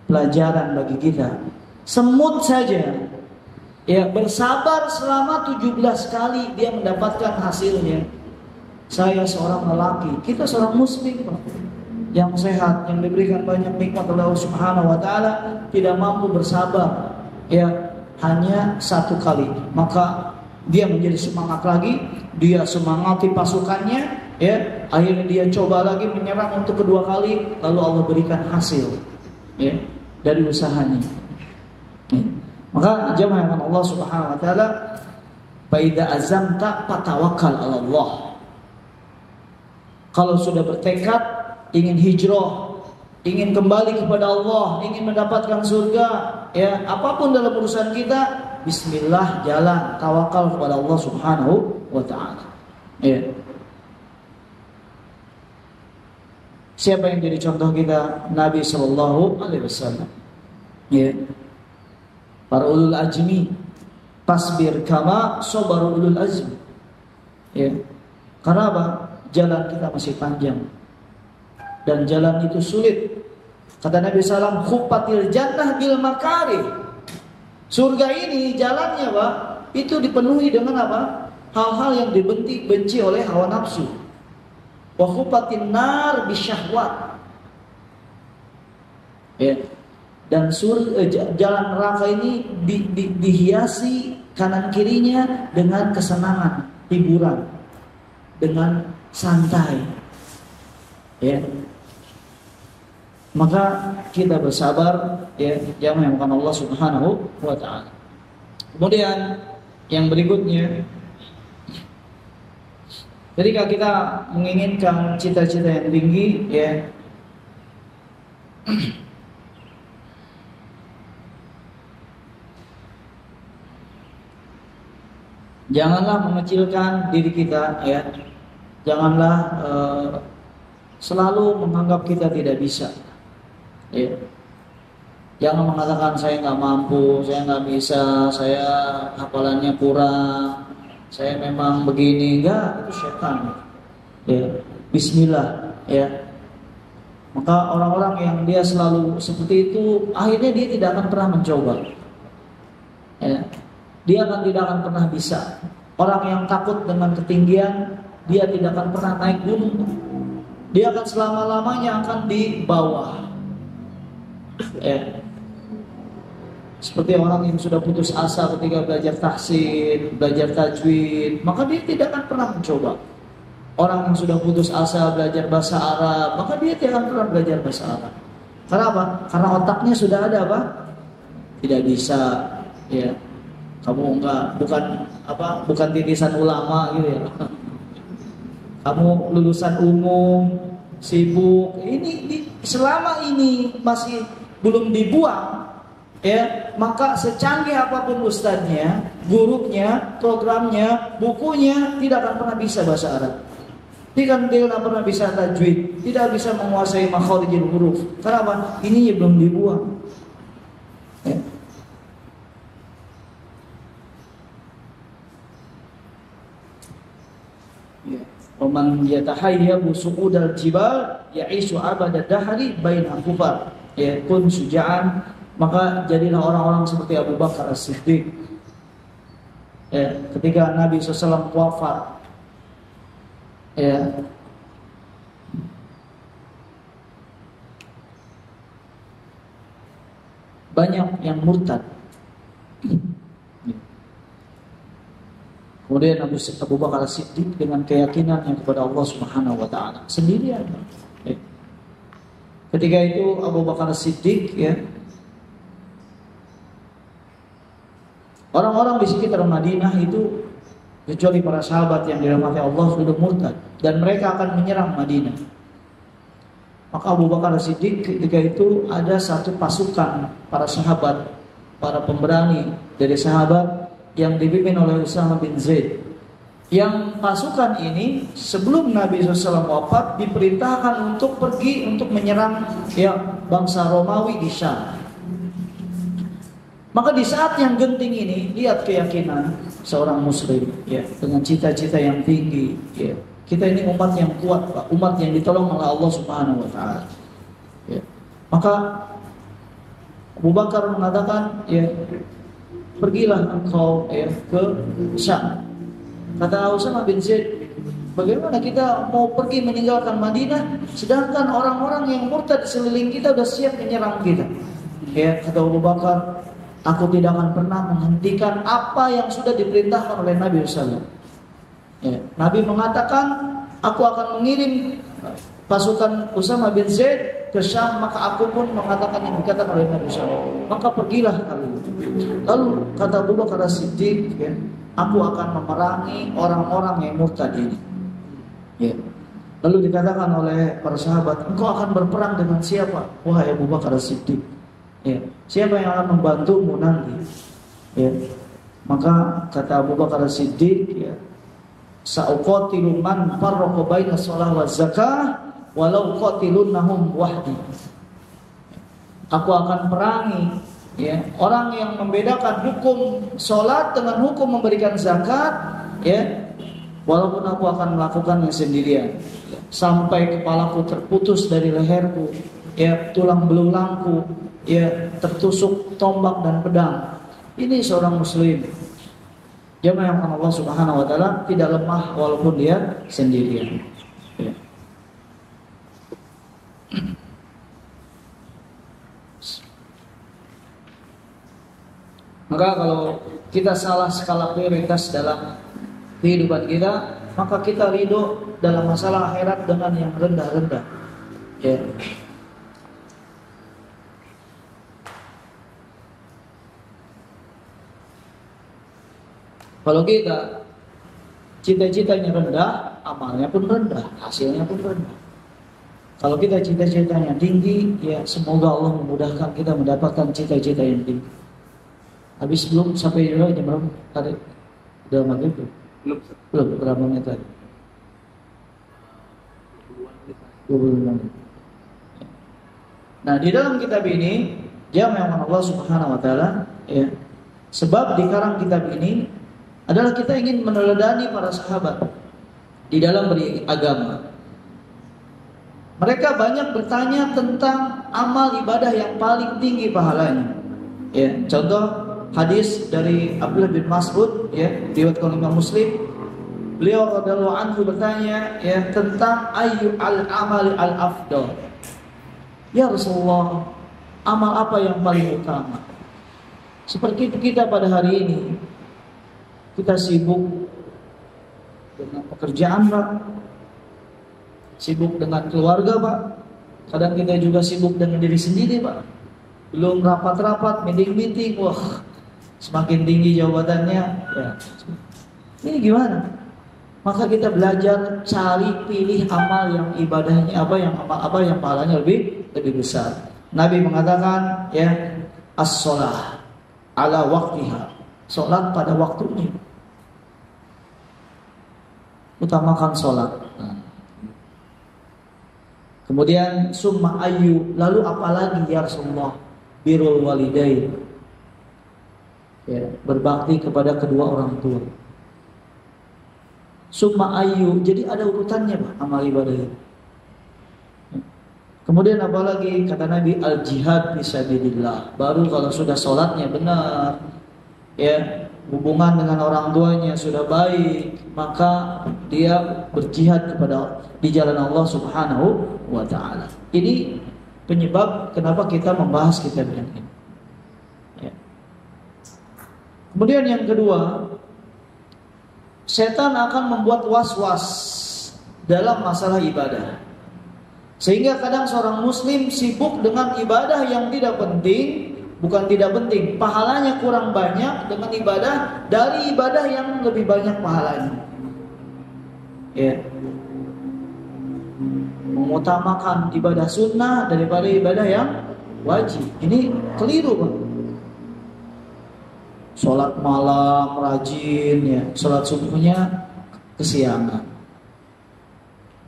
pelajaran bagi kita, semut saja, ya, bersabar selama 17 kali dia mendapatkan hasilnya. Saya seorang lelaki, kita seorang muslim Pak, yang sehat, yang diberikan banyak nikmat oleh Allah Subhanahu Wa Taala, tidak mampu bersabar, ya, hanya 1 kali. Maka dia menjadi semangat lagi, dia semangati pasukannya, ya, akhirnya dia coba lagi menyerang untuk kedua kali, lalu Allah berikan hasil, ya, dari usahanya. Ya. Maka jamaah Allah Subhanahu Wa Taala, "Faida azamta fatawakkal 'ala Allah." Kalau sudah bertekad ingin hijrah, ingin kembali kepada Allah, ingin mendapatkan surga, ya, apapun dalam urusan kita, bismillah, jalan, tawakal kepada Allah Subhanahu Wa Taala. Ya. Siapa yang jadi contoh kita? Nabi Shallallahu Alaihi Wasallam. Ya. Para ulul azmi, tasbir kama sabar ulul azmi. Ya. Karena apa? Jalan kita masih panjang dan jalan itu sulit. Kata Nabi SAW, "Khuffatil jannah bil makarih." Surga ini jalannya Pak, itu dipenuhi dengan apa? Hal-hal yang benci oleh hawa nafsu. Wa khuffatin nar bisyahwat. Ya. Dan jalan neraka ini dihiasi kanan kirinya dengan kesenangan, hiburan, dengan santai. Ya. Maka kita bersabar, ya, jangan memakan Allah Subhanahu Wa Taala. Kemudian yang berikutnya, ketika kita menginginkan cita-cita yang tinggi, ya, Janganlah mengecilkan diri kita, ya. Janganlah selalu menganggap kita tidak bisa, ya. Jangan mengatakan saya nggak mampu, saya nggak bisa, saya hafalannya kurang, saya memang begini. Enggak, itu setan. Ya, Bismillah, ya. Maka orang-orang yang dia selalu seperti itu, akhirnya dia tidak akan pernah mencoba. Ya. Dia tidak akan pernah bisa. Orang yang takut dengan ketinggian, dia tidak akan pernah naik gunung. Dia akan selama-lamanya akan di bawah. Ya. Seperti orang yang sudah putus asa ketika belajar tahsin, belajar tajwid, maka dia tidak akan pernah mencoba. Orang yang sudah putus asa belajar bahasa Arab, maka dia tidak akan pernah belajar bahasa Arab. Karena apa? Karena otaknya sudah ada apa? Tidak bisa, ya. Kamu bukan titisan ulama gitu ya. Kamu lulusan umum, sibuk. Ini selama ini masih belum dibuang, ya, maka secanggih apapun ustadznya, gurunya, programnya, bukunya, tidak akan pernah bisa bahasa Arab. Tidak akan pernah bisa tajwid, tidak bisa menguasai makharijul huruf. Karena apa? Ini belum dibuang. Ya. Waman yatahayyabu su'udal jibal ya'ishu abada dahri baina kufar. Ya, kun suja'an, maka jadilah orang-orang seperti Abu Bakar As-Siddiq. Ya, ketika Nabi SAW wafat, ya, banyak yang murtad. Kemudian Abu Bakar As-Siddiq dengan keyakinannya kepada Allah Subhanahu wa taala sendirian. Ya. Ketika itu Abu Bakar As-Siddiq, ya, orang-orang di sekitar Madinah itu, kecuali para sahabat yang dirahmati Allah, sudah murtad dan mereka akan menyerang Madinah. Maka Abu Bakar As-Siddiq ketika itu ada satu pasukan para sahabat, para pemberani dari sahabat yang dipimpin oleh Usama bin Zaid. Yang pasukan ini sebelum Nabi SAW wafat diperintahkan untuk pergi untuk menyerang, ya, bangsa Romawi di Syam. Maka di saat yang genting ini, lihat keyakinan seorang muslim, ya, dengan cita-cita yang tinggi, ya. Kita ini umat yang kuat, Pak, umat yang ditolong oleh Allah Subhanahu wa taala. Ya. Maka Abu Bakar mengatakan, ya, pergilah engkau, ya, ke Syam. Kata Usama bin Zaid, bagaimana kita mau pergi meninggalkan Madinah sedangkan orang-orang yang murtad di sekeliling kita sudah siap menyerang kita. Ya, kata Abu Bakar, aku tidak akan pernah menghentikan apa yang sudah diperintahkan oleh Nabi SAW. Ya, Nabi mengatakan, aku akan mengirim pasukan Usama bin Zaid ke Syam, maka aku pun mengatakan yang dikatakan oleh Nabi SAW. Maka pergilah kalian. Lalu kata Abu Bakar As-Siddiq, ya, aku akan memerangi orang-orang yang murtad ini. Ya. Lalu dikatakan oleh para sahabat, engkau akan berperang dengan siapa? Wahai Abu Bakar As-Siddiq, ya, siapa yang akan membantumu nanti? Ya. Maka kata Abu Bakar As-Siddiq, ya, sa'uqatilu man farraqa baina shalah wa zakah walau qatilunnahum wahdi. Aku akan perangi, ya, orang yang membedakan hukum sholat dengan hukum memberikan zakat, ya, walaupun aku akan melakukannya sendirian, sampai kepalaku terputus dari leherku, ya, tulang belulangku, ya, tertusuk tombak dan pedang. Ini seorang muslim, jamaah yang Allah Subhanahu wa taala, tidak lemah walaupun dia sendirian. Ya. Maka kalau kita salah skala prioritas dalam kehidupan kita, maka kita ridho dalam masalah akhirat dengan yang rendah-rendah. Ya. Kalau kita cita-citanya rendah, amalnya pun rendah, hasilnya pun rendah. Kalau kita cita-citanya tinggi, ya semoga Allah memudahkan kita mendapatkan cita-cita yang tinggi. Habis belum sampai jam berapa tadi? Udah maghrib belum? Belum, berapa menit lagi? 20 menit. Nah, di dalam kitab ini jamaah Allah Subhanahu wa taala, ya. Sebab di karang kitab ini adalah kita ingin meneladani para sahabat di dalam beragama. Mereka banyak bertanya tentang amal ibadah yang paling tinggi pahalanya. Ya, contoh hadis dari Abdullah bin Mas'ud, ya, riwayat Imam Muslim. Beliau radhiyallahu anhu bertanya, ya, tentang ayu al-amali al-afdal. Ya Rasulullah, amal apa yang paling utama? Seperti kita pada hari ini, kita sibuk dengan pekerjaan, Pak. Sibuk dengan keluarga, Pak. Kadang kita juga sibuk dengan diri sendiri, Pak. Belum rapat-rapat, meeting-meeting, wah, semakin tinggi jabatannya, ya. Ini gimana? Maka kita belajar cari pilih amal yang ibadahnya apa yang pahalanya lebih besar. Nabi mengatakan, ya, as-shalah ala waqtiha. Salat pada waktunya. Utamakan salat. Kemudian summa ayu, lalu apalagi ya Rasulullah? Birrul walidain. Ya, berbakti kepada kedua orang tua. Summa ayu, jadi ada urutannya, Pak, amal ibadah itu. Kemudian apalagi kata Nabi, al jihad fisabilillah. Baru kalau sudah sholatnya benar, ya, hubungan dengan orang tuanya sudah baik, maka dia berjihad di jalan Allah Subhanahu wa taala. Ini penyebab kenapa kita membahas kitab ini. Ya. Kemudian yang kedua, setan akan membuat was-was dalam masalah ibadah. Sehingga kadang seorang muslim sibuk dengan ibadah yang tidak penting, bukan tidak penting, pahalanya kurang banyak dengan ibadah dari ibadah yang lebih banyak pahalanya. Ya. Mengutamakan ibadah sunnah daripada ibadah yang wajib. Ini keliru, Pak. Sholat malam rajin, ya, sholat subuhnya kesiangan,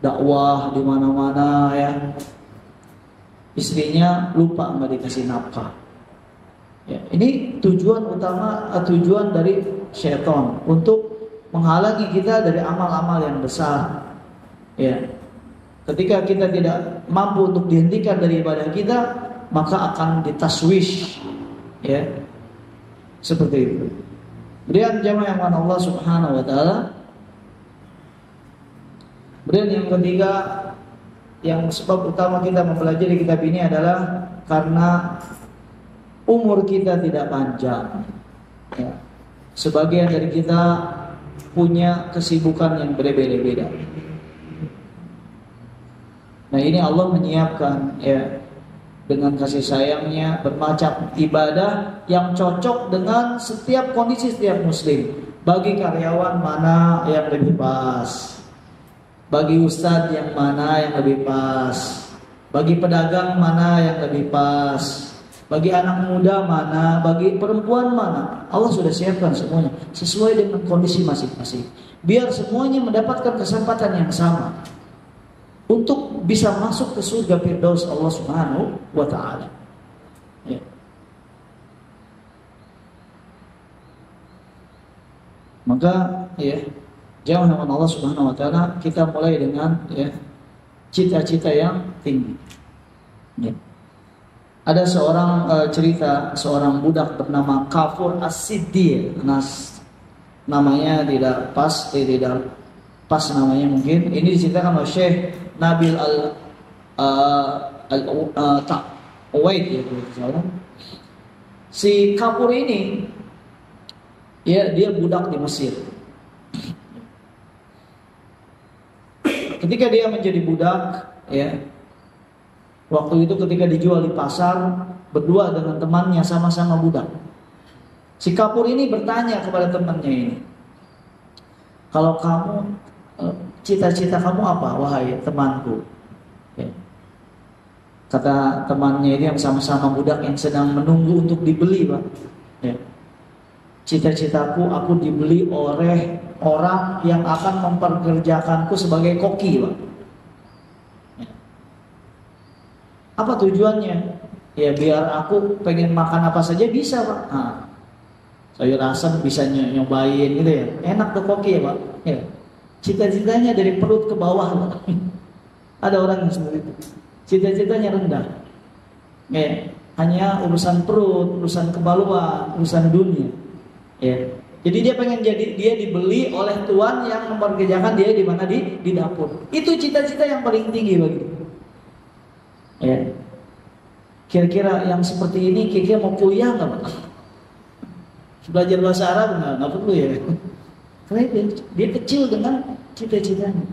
dakwah di mana-mana, ya, istrinya lupa nggak dikasih nafkah. Ya, ini tujuan dari syaitan untuk menghalangi kita dari amal-amal yang besar. Ya, ketika kita tidak mampu untuk dihentikan dari ibadah kita, maka akan ditaswish, ya. Seperti itu. Kemudian jamaah yang mana Allah Subhanahu wa taala. Kemudian yang ketiga, yang sebab utama kita mempelajari kitab ini adalah karena umur kita tidak panjang. Ya. Sebagian dari kita punya kesibukan yang berbeda-beda. Nah, ini Allah menyiapkan, ya, dengan kasih sayangnya bermacam ibadah yang cocok dengan setiap kondisi setiap muslim. Bagi karyawan mana yang lebih pas, bagi ustadz yang mana yang lebih pas, bagi pedagang mana yang lebih pas, bagi anak muda mana, bagi perempuan mana. Allah sudah siapkan semuanya sesuai dengan kondisi masing-masing, biar semuanya mendapatkan kesempatan yang sama untuk bisa masuk ke surga Firdaus Allah Subhanahu wa taala. Ya. Maka, ya, jamaah Allah Subhanahu wa taala, kita mulai dengan, ya, cita-cita yang tinggi. Ya. Ada seorang cerita seorang budak bernama Kafur As-Siddiq. Namanya tidak pas namanya mungkin. Ini diceritakan oleh Syekh Nabil Uwaid, ya, si Kafur ini, ya, dia budak di Mesir. Ketika dia menjadi budak, ya, waktu itu ketika dijual di pasar, berdua dengan temannya sama-sama budak. Si Kafur ini bertanya kepada temannya ini, kalau kamu, cita-cita kamu apa, wahai temanku? Ya. Kata temannya ini yang sama-sama budak yang sedang menunggu untuk dibeli, Pak. Ya. cita-citaku aku dibeli oleh orang yang akan memperkerjakanku sebagai koki, Pak. Apa tujuannya? Ya biar aku pengen makan apa saja bisa, Pak. Nah, sayur asam bisa nyobain gitu ya. Enak tuh koki ya, Pak. Ya. Cita-citanya dari perut ke bawah, Pak. Ada orang yang seperti itu. Cita-citanya rendah. Ya. Hanya urusan perut, urusan kebaluan, urusan dunia. Ya. Jadi dia pengen dia dibeli oleh tuan yang memperkerjakan dia di mana di dapur. Itu cita-cita yang paling tinggi bagi. Ya. Kira-kira yang seperti ini kira-kira mau kuliah nggak, Pak? Belajar bahasa Arab nggak perlu ya. Karena dia kecil dengan cita-citanya.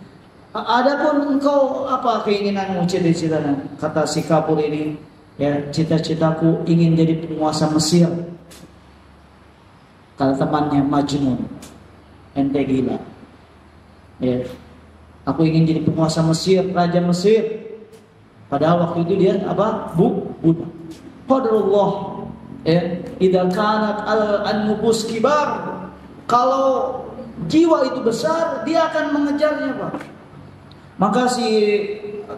Adapun engkau apa keinginanmu, cita-citanya? Kata si kapur ini, ya cita-citaku ingin jadi penguasa Mesir. Kata temannya, Majnun, ente gila. Ya, aku ingin jadi penguasa Mesir, raja Mesir. Padahal waktu itu dia apa? Buddha. Qadarullah. Ya, idza kanat an-nufus kibar. Kalau jiwa itu besar, dia akan mengejarnya, Pak. Maka si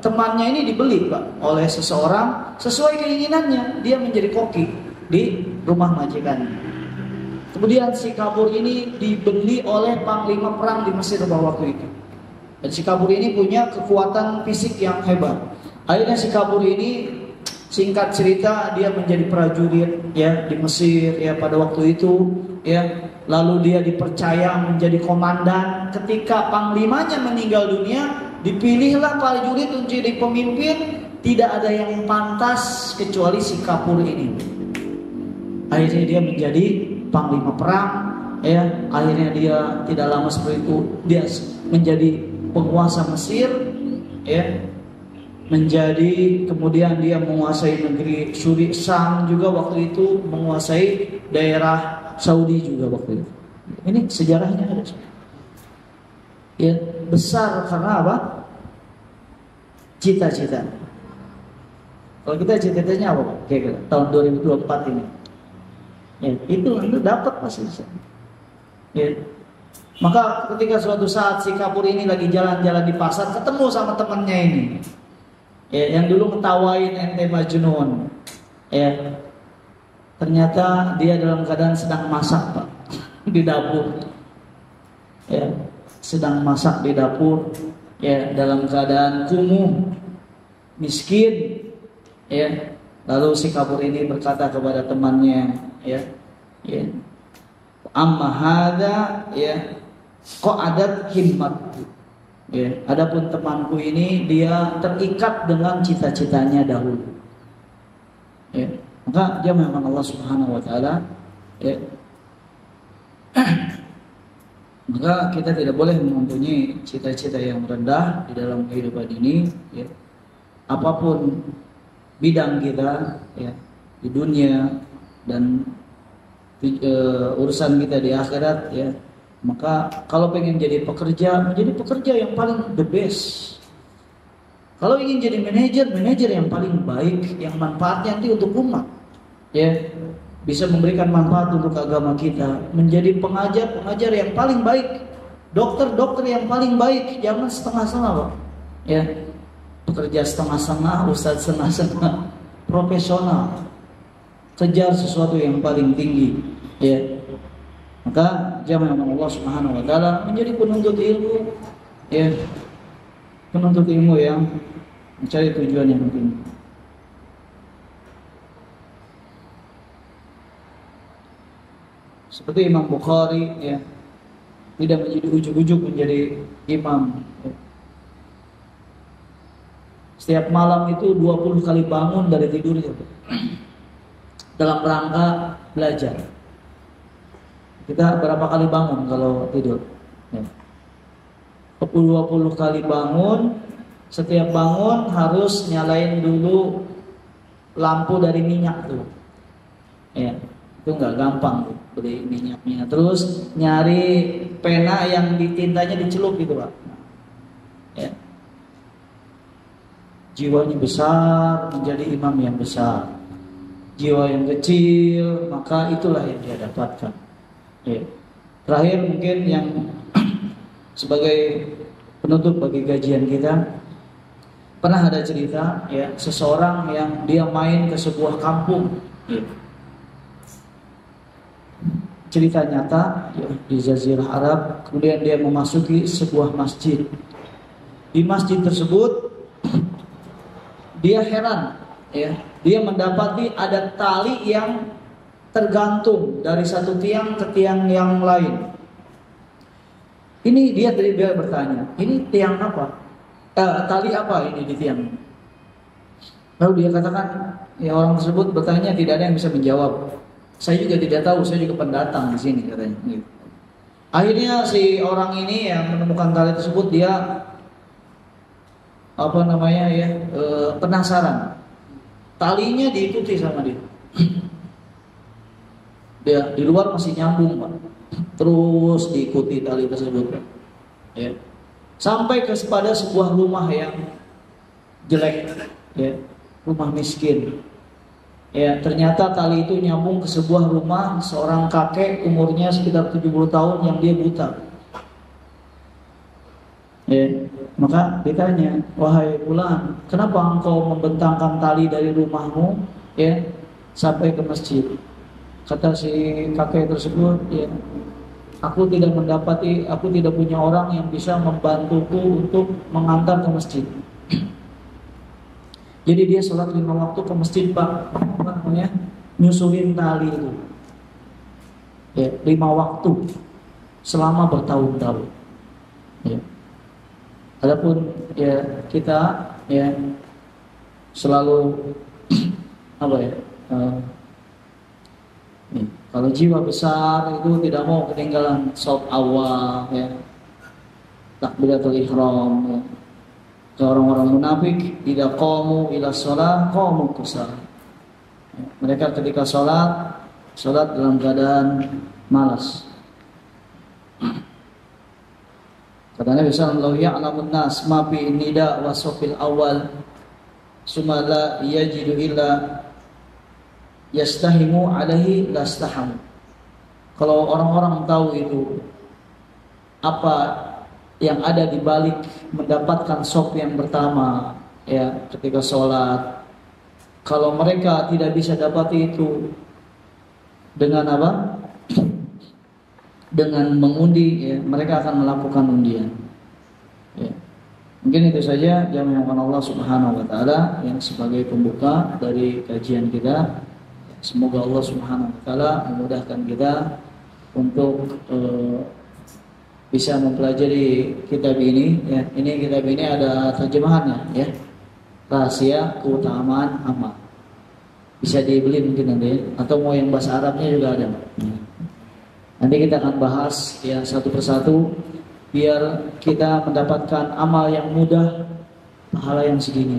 temannya ini dibeli, Pak, oleh seseorang sesuai keinginannya. Dia menjadi koki di rumah majikannya. Kemudian si kabur ini dibeli oleh panglima perang di Mesir pada waktu itu. Dan si kabur ini punya kekuatan fisik yang hebat. Akhirnya si kabur ini, singkat cerita, dia menjadi prajurit ya di Mesir ya pada waktu itu ya. Lalu dia dipercaya menjadi komandan. Ketika panglimanya meninggal dunia, dipilihlah prajurit untuk jadi pemimpin. Tidak ada yang pantas kecuali si kapur ini. Akhirnya dia menjadi panglima perang ya. Akhirnya dia tidak lama seperti itu dia menjadi penguasa Mesir ya. Menjadi kemudian dia menguasai negeri Suri, Sam juga waktu itu, menguasai daerah Saudi juga waktu itu. Ini sejarahnya ada. Ya, besar karena apa? Cita-cita. Kalau kita cita-citanya apa, Pak? Kayak tahun 2024 ini. Ya, itu dapat pasti. Ya. Maka ketika suatu saat si kapur ini lagi jalan-jalan di pasar, ketemu sama temannya ini. Ya, yang dulu ngetawain ente Majnun. Ya. Ternyata dia dalam keadaan sedang masak, Pak, di dapur. Ya, sedang masak di dapur. Ya, dalam keadaan kumuh, miskin. Ya. Lalu si kabur ini berkata kepada temannya, ya. Ya. Amma hada ya qa'adat himmat. Ya, adapun temanku ini dia terikat dengan cita-citanya dahulu. Ya, maka dia memang Allah Subhanahu wa taala ya. Maka kita tidak boleh mempunyai cita-cita yang rendah di dalam kehidupan ini ya. Apapun bidang kita ya di dunia dan urusan kita di akhirat ya. Maka kalau pengen jadi pekerja, menjadi pekerja yang paling the best. Kalau ingin jadi manajer yang paling baik, yang manfaatnya nanti untuk umat. Ya, bisa memberikan manfaat untuk agama kita. Menjadi pengajar yang paling baik. Dokter yang paling baik, jangan setengah-setengah, Pak. Ya. Pekerja setengah-setengah, ustadz setengah-setengah. Profesional. Kejar sesuatu yang paling tinggi. Ya. Maka jamaah Allah Subhanahu wa taala menjadi penuntut ilmu ya. Penuntut ilmu yang mencari tujuan yang tinggi. Seperti Imam Bukhari ya, tidak menjadi ujuk-ujuk menjadi imam ya. Setiap malam itu 20 kali bangun dari tidurnya dalam rangka belajar. Kita berapa kali bangun kalau tidur? Ya. 20 kali bangun. Setiap bangun harus nyalain dulu lampu dari minyak tuh. Ya, itu nggak gampang tuh beli minyaknya. Terus nyari pena yang tintanya dicelup gitu, Pak. Ya. Jiwanya besar menjadi imam yang besar. Jiwa yang kecil maka itulah yang dia dapatkan. Ya. Terakhir mungkin yang sebagai penutup bagi kajian kita, pernah ada cerita ya seseorang yang dia main ke sebuah kampung. Ya. Cerita nyata ya, di Jazirah Arab. Kemudian dia memasuki sebuah masjid. Di masjid tersebut dia heran ya, dia mendapati ada tali yang tergantung dari satu tiang ke tiang yang lain. Ini dia bertanya, ini tiang apa? Tali apa ini di tiang? Lalu dia katakan, ya orang tersebut bertanya, tidak ada yang bisa menjawab. Saya juga tidak tahu, saya juga pendatang di sini katanya. Gitu. Akhirnya si orang ini yang menemukan tali tersebut dia penasaran. Talinya diikuti sama dia. Dia di luar masih nyambung, Pak. Terus diikuti tali tersebut. Ya. Sampai kepada sebuah rumah yang jelek, ya. Rumah miskin. Ya, ternyata tali itu nyambung ke sebuah rumah seorang kakek umurnya sekitar 70 tahun yang dia buta. Ya, maka ditanya, wahai fulan, kenapa engkau membentangkan tali dari rumahmu ya sampai ke masjid? Kata si kakek tersebut, ya, aku tidak punya orang yang bisa membantuku untuk mengantar ke masjid. Jadi dia sholat 5 waktu ke masjid, Pak, nyusulin tali itu. Ya, 5 waktu selama bertahun-tahun. Ya. Adapun ya kita ya selalu kalau jiwa besar itu tidak mau ketinggalan sholat awal ya, takbiratul ihram ya. Orang-orang munafik tidak qamu ila shalah qamu kusala. Ya, mereka ketika sholat dalam keadaan malas. Kata Nabi sallallahu alaihi wasallam, ya'lamun nas ma fi nida wa safil awal summa la yajidu illa yastahimu alaihi lastahamu. Kalau orang-orang tahu itu apa yang ada di balik mendapatkan shaf yang pertama ya ketika sholat, kalau mereka tidak bisa dapati itu dengan apa? Dengan mengundi ya, mereka akan melakukan undian. Ya. Mungkin itu saja yang dimuliakan Allah Subhanahu wa taala yang sebagai pembuka dari kajian kita. Semoga Allah Subhanahu wa taala memudahkan kita untuk bisa mempelajari kitab ini ya. Ini kitab ini ada terjemahannya ya. Rahasia keutamaan amal. Bisa dibeli mungkin nanti atau mau yang bahasa Arabnya juga ada. Nanti kita akan bahas ya satu persatu biar kita mendapatkan amal yang mudah, pahala yang segini.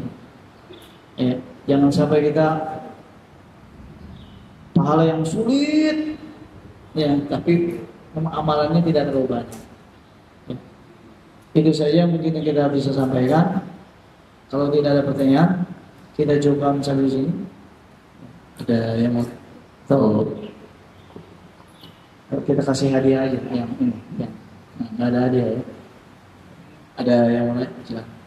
Ya, jangan sampai kita pahala yang sulit ya, tapi amalannya tidak terlalu banyak. Ya. Itu saja mungkin yang kita bisa sampaikan. Kalau tidak ada pertanyaan, kita coba sampai di sini. Ada yang mau tahu? Kita kasih hadiah aja yang ini ya. Nggak ada hadiah ya. Ada yang mau nanya? Silakan.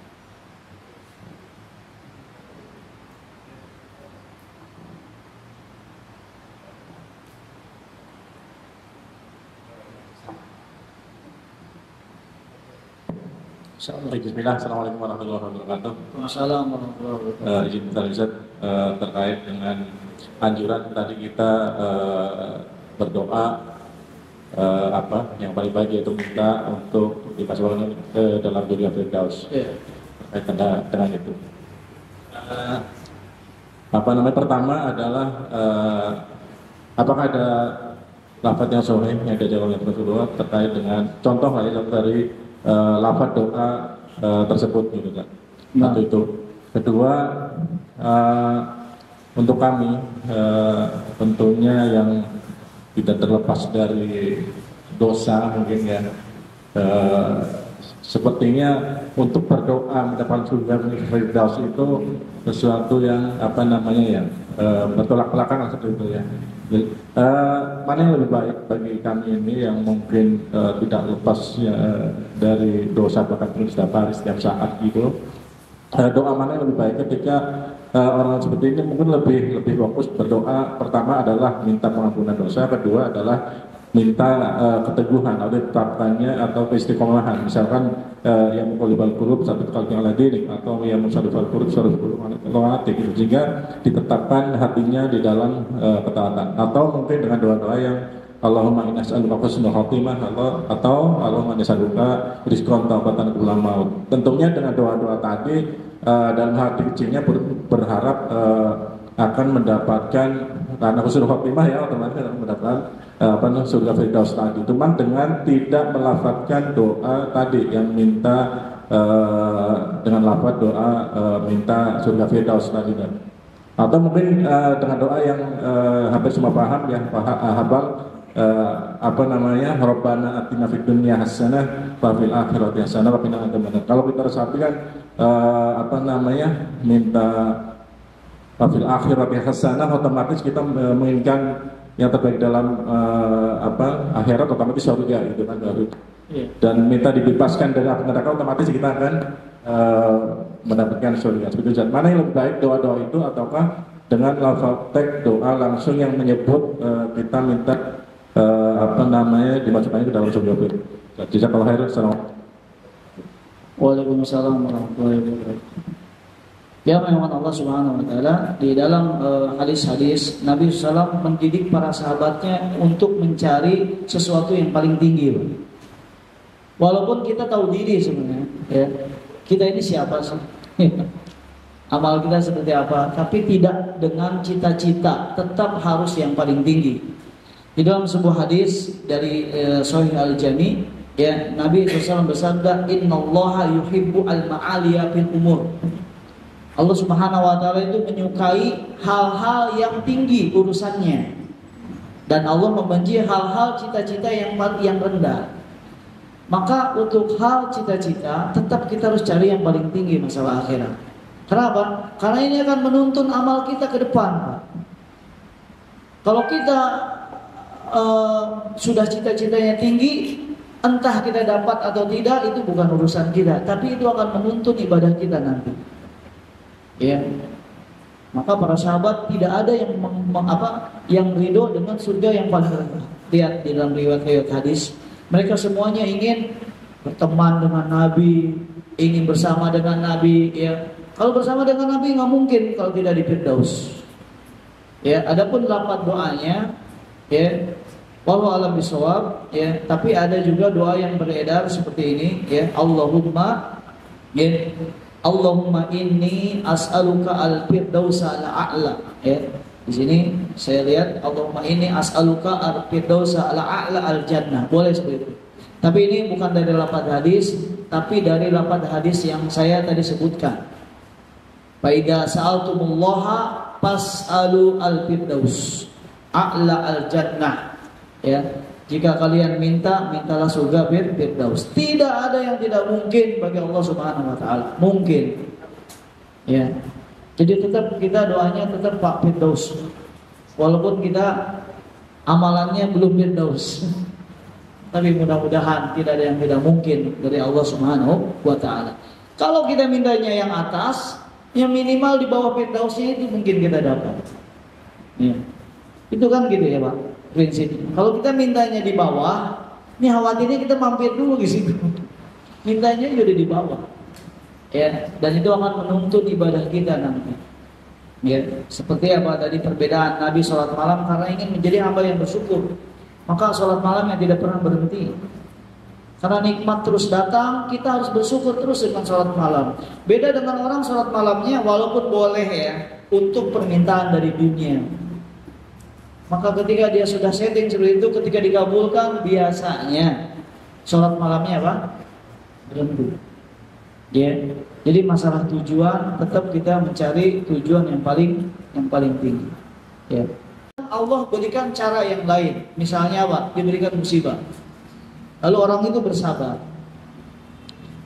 Bismillah, Assalamualaikum warahmatullahi wabarakatuh. Assalamualaikum warahmatullahi wabarakatuh. Izin Ustaz, terkait dengan anjuran tadi kita berdoa yang paling baik yaitu minta untuk dimasukkan ke dalam dunia Firdaus. Terkait dengan itu. Pertama adalah apakah ada lafaz yang sahih yang diajarkan oleh Rasulullah terkait dengan contoh dari lafaz doa tersebut gitu kan. Satu itu. Kedua, untuk kami tentunya yang tidak terlepas dari dosa mungkin ya, sepertinya untuk berdoa mendapatkan surga Firdaus itu sesuatu yang bertolak belakang seperti itu ya. Mana yang lebih baik bagi kami ini yang mungkin tidak lepas dari dosa bahkan terus setiap hari setiap saat gitu. Doa mana yang lebih baik ketika orang seperti ini mungkin lebih fokus berdoa. Pertama adalah minta pengampunan dosa, kedua adalah minta keteguhan atau ditetapkannya atau keistiqomahan. Misalkan yang muqallibal qulub sabit qalbi ala dinik atau yang musarrifal qulub sarrif qulubatik gitu, sehingga ditetapkan hatinya di dalam ketaatan. Atau mungkin dengan doa-doa yang Allahumma inna as'aluka husnul khotimah atau Allahumma inna as'aluka rizqan taubatan qabla maut. Tentunya dengan doa-doa tadi dalam hati kecilnya berharap akan mendapatkan karena husnul khotimah ya otomatis akan mendapatkan surga firdaus tadi. Cuman dengan tidak melafazkan doa tadi yang minta dengan lafaz doa minta surga firdaus tadi kan. Atau mungkin dengan doa yang hampir semua paham ya hafal Rabbana atina fid dunya hasanah wa fil akhirati hasanah wa qina adzabannar. Kalau kita resapi kan minta wa fil akhirati hasanah, otomatis kita menginginkan yang terbaik dalam akhirat, otomatis surga gitu kan. Dan minta dibebaskan dari api neraka, otomatis kita akan mendapatkan surga. Seperti itu. Mana yang lebih baik, doa-doa itu ataukah dengan lafaz doa langsung yang menyebut kita minta dimasukkan ke dalam surga. Jazakallahu khairan. Assalamualaikum. Waalaikumsalam warahmatullahi wabarakatuh. Ya, memang Allah Subhanahu wa taala di dalam hadis-hadis Nabi SAW mendidik para sahabatnya untuk mencari sesuatu yang paling tinggi. Walaupun kita tahu diri sebenarnya, ya. Kita ini siapa sih? Amal kita seperti apa? Tapi tidak dengan cita-cita, tetap harus yang paling tinggi. Di dalam sebuah hadis dari Sahih Al-Jami, ya, Nabi SAW bersabda, "Innallaha yuhibbu al-ma'aliya fil umur." Allah Subhanahu wa taala itu menyukai hal-hal yang tinggi urusannya. Dan Allah membenci hal-hal cita-cita yang rendah. Maka untuk hal cita-cita tetap kita harus cari yang paling tinggi masalah akhirat. Kenapa? Karena ini akan menuntun amal kita ke depan, Pak. Kalau kita sudah cita-citanya tinggi, entah kita dapat atau tidak, itu bukan urusan kita, tapi itu akan menuntun ibadah kita nanti. Ya, maka para sahabat tidak ada yang ridho dengan surga yang paling rendah. Lihat di dalam riwayat hadis, mereka semuanya ingin berteman dengan Nabi, ingin bersama dengan Nabi. Ya, kalau bersama dengan Nabi nggak mungkin kalau tidak di Firdaus. Ya, adapun lafaz doanya, ya, wallahu a'lam bishawab, ya, tapi ada juga doa yang beredar seperti ini, ya, Allahumma, ya, Allahumma inni as'aluka al-firdausa al-a'la. Ya. Di sini saya lihat Allahumma inni as'aluka al-firdausa al-a'la al-jannah. Boleh seperti itu. Tapi ini bukan dari lafaz hadis, tapi dari lafaz hadis yang saya tadi sebutkan. Fa idza sa'altumullaha fas'alu al-firdaus a'la al-jannah. Ya. Jika kalian mintalah surga Firdaus. Tidak ada yang tidak mungkin bagi Allah Subhanahu wa taala. Mungkin. Ya. Jadi tetap kita doanya tetap Pak Firdaus. Walaupun kita amalannya belum Firdaus. Tapi mudah-mudahan tidak ada yang tidak mungkin dari Allah Subhanahu wa taala. Kalau kita mintanya yang atas, yang minimal di bawah Firdausnya itu mungkin kita dapat. Ya. Itu kan gitu ya, Pak. Prinsip. Kalau kita mintanya di bawah, ini khawatirnya kita mampir dulu di situ. Mintanya juga di bawah. Ya, dan itu akan menuntut ibadah kita nanti. Ya, seperti apa tadi perbedaan Nabi sholat malam karena ingin menjadi hamba yang bersyukur. Maka sholat malam yang tidak pernah berhenti. Karena nikmat terus datang, kita harus bersyukur terus dengan sholat malam. Beda dengan orang sholat malamnya walaupun boleh ya untuk permintaan dari dunia. Maka ketika dia sudah setting seperti itu, ketika dikabulkan biasanya sholat malamnya apa? Berhenti. Ya. Jadi masalah tujuan tetap kita mencari tujuan yang paling tinggi. Ya. Allah berikan cara yang lain. Misalnya apa? Diberikan musibah. Lalu orang itu bersabar.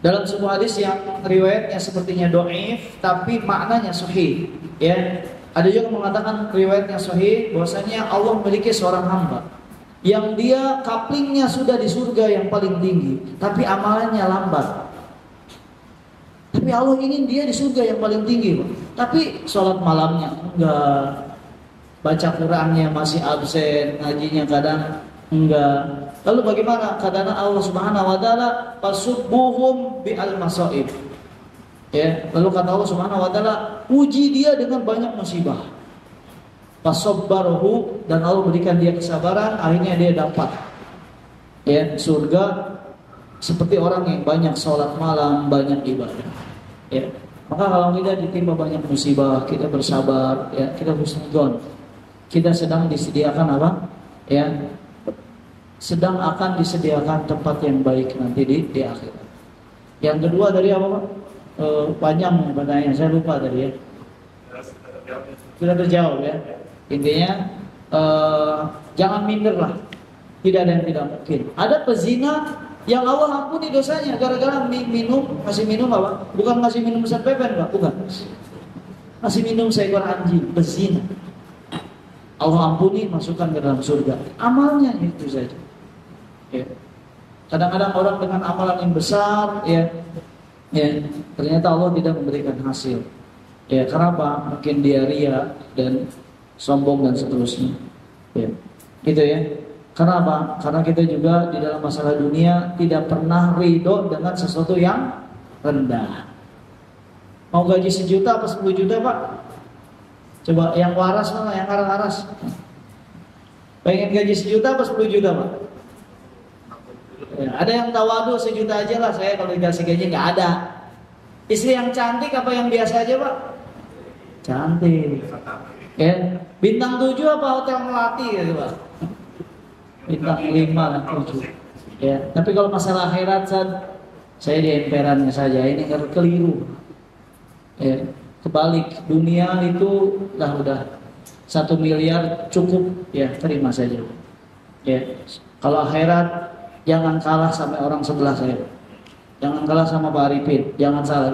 Dalam sebuah hadis yang riwayatnya sepertinya dhaif tapi maknanya sahih, ya. Ada juga mengatakan riwayatnya sahih bahwasanya Allah memiliki seorang hamba yang dia kaplingnya sudah di surga yang paling tinggi, tapi amalannya lambat. Tapi Allah ingin dia di surga yang paling tinggi, tapi sholat malamnya enggak, baca Qurannya masih absen, ngajinya kadang enggak. Lalu bagaimana keadaan Allah Subhanahu wa taala? Fasubbuhum bi'al masaib. Ya, lalu kata Allah Subhanahu wa taala, uji dia dengan banyak musibah. Fasabbarahu, dan Allah berikan dia kesabaran, akhirnya dia dapat ya surga seperti orang yang banyak sholat malam, banyak ibadah. Ya. Maka kalau kita ditimpa banyak musibah, kita bersabar, ya, kita husnudzon. Kita sedang disediakan apa? Ya. Sedang akan disediakan tempat yang baik nanti di akhirat. Yang kedua dari apa, Pak? Panjang pertanyaan, saya lupa tadi ya. Sudah terjawab ya. Intinya jangan minder lah. Tidak ada yang tidak mungkin. Ada pezina yang Allah ampuni dosanya gara-gara ngasih minum apa? Bukan ngasih minum besar pepen, Pak, bukan. Ngasih minum seekor anjing, pezina. Allah ampuni, masukkan ke dalam surga. Amalnya itu saja. Ya. Kadang-kadang orang dengan amalan yang besar, ya, ternyata Allah tidak memberikan hasil. Ya, kenapa? Mungkin dia ria dan sombong dan seterusnya. Ya, gitu ya. Kenapa? Karena kita juga di dalam masalah dunia tidak pernah ridho dengan sesuatu yang rendah. Mau gaji 1 juta apa 10 juta, Pak? Coba yang waras mana? Yang waras. Pengen gaji 1 juta apa 10 juta, Pak? Ya, ada yang tawadu 1 juta aja lah, saya kalau dikasih gaji nggak ada. Istri yang cantik apa yang biasa aja, Pak? Cantik. Ya, bintang 7 apa hotel melati gitu, Pak? Bintang 5 dan 7. Ya, tapi kalau masalah akhirat saya di emperannya saja, ini keliru. Ya, kebalik, dunia itu udah 1 miliar cukup, ya terima saja. Ya, kalau akhirat jangan kalah sama orang sebelah saya. Jangan kalah sama Pak Arifin, jangan salah.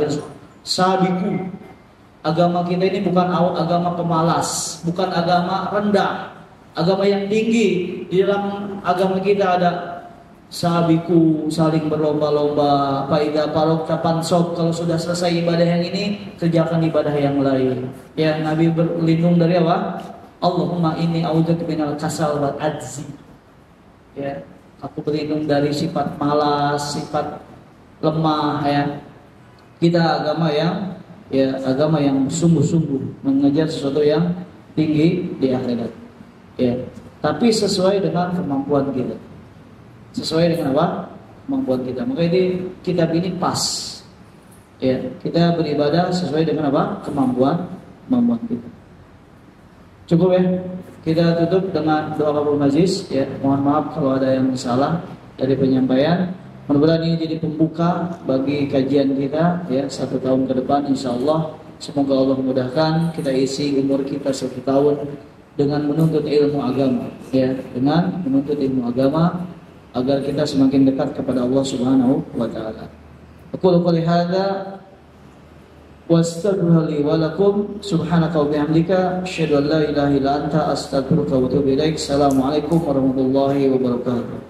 Sabiku. Agama kita ini bukan agama pemalas, bukan agama rendah, agama yang tinggi. Di dalam agama kita ada sabiku, saling berlomba-lomba. Faida parok kapan sob, kalau sudah selesai ibadah yang ini, kerjakan ibadah yang lain. Ya, Nabi berlindung dari apa? Allahumma inni a'udzubika minal kasal wal ajzi. Ya, aku berlindung dari sifat malas, sifat lemah. Ya, kita agama yang sungguh-sungguh mengejar sesuatu yang tinggi di akhirat. Ya, tapi sesuai dengan kemampuan kita. Sesuai dengan apa? Kemampuan kita. Maka ini kitab ini pas. Ya, kita beribadah sesuai dengan apa? Kemampuan kita. Cukup ya. Kita tutup dengan doa kafaratul majlis. Ya, mohon maaf kalau ada yang salah dari penyampaian. Mudah-mudahan ini jadi pembuka bagi kajian kita ya 1 tahun ke depan insyaallah. Semoga Allah memudahkan kita isi umur kita 1 tahun dengan menuntut ilmu agama ya, dengan menuntut ilmu agama agar kita semakin dekat kepada Allah Subhanahu wa taala. Aku qouli hadza wastaghfiru li wa lakum subhanaka wa bihamdika asyhadu an la ilaha illa anta astaghfiruka wa atubu ilaik. Assalamualaikum warahmatullahi wabarakatuh.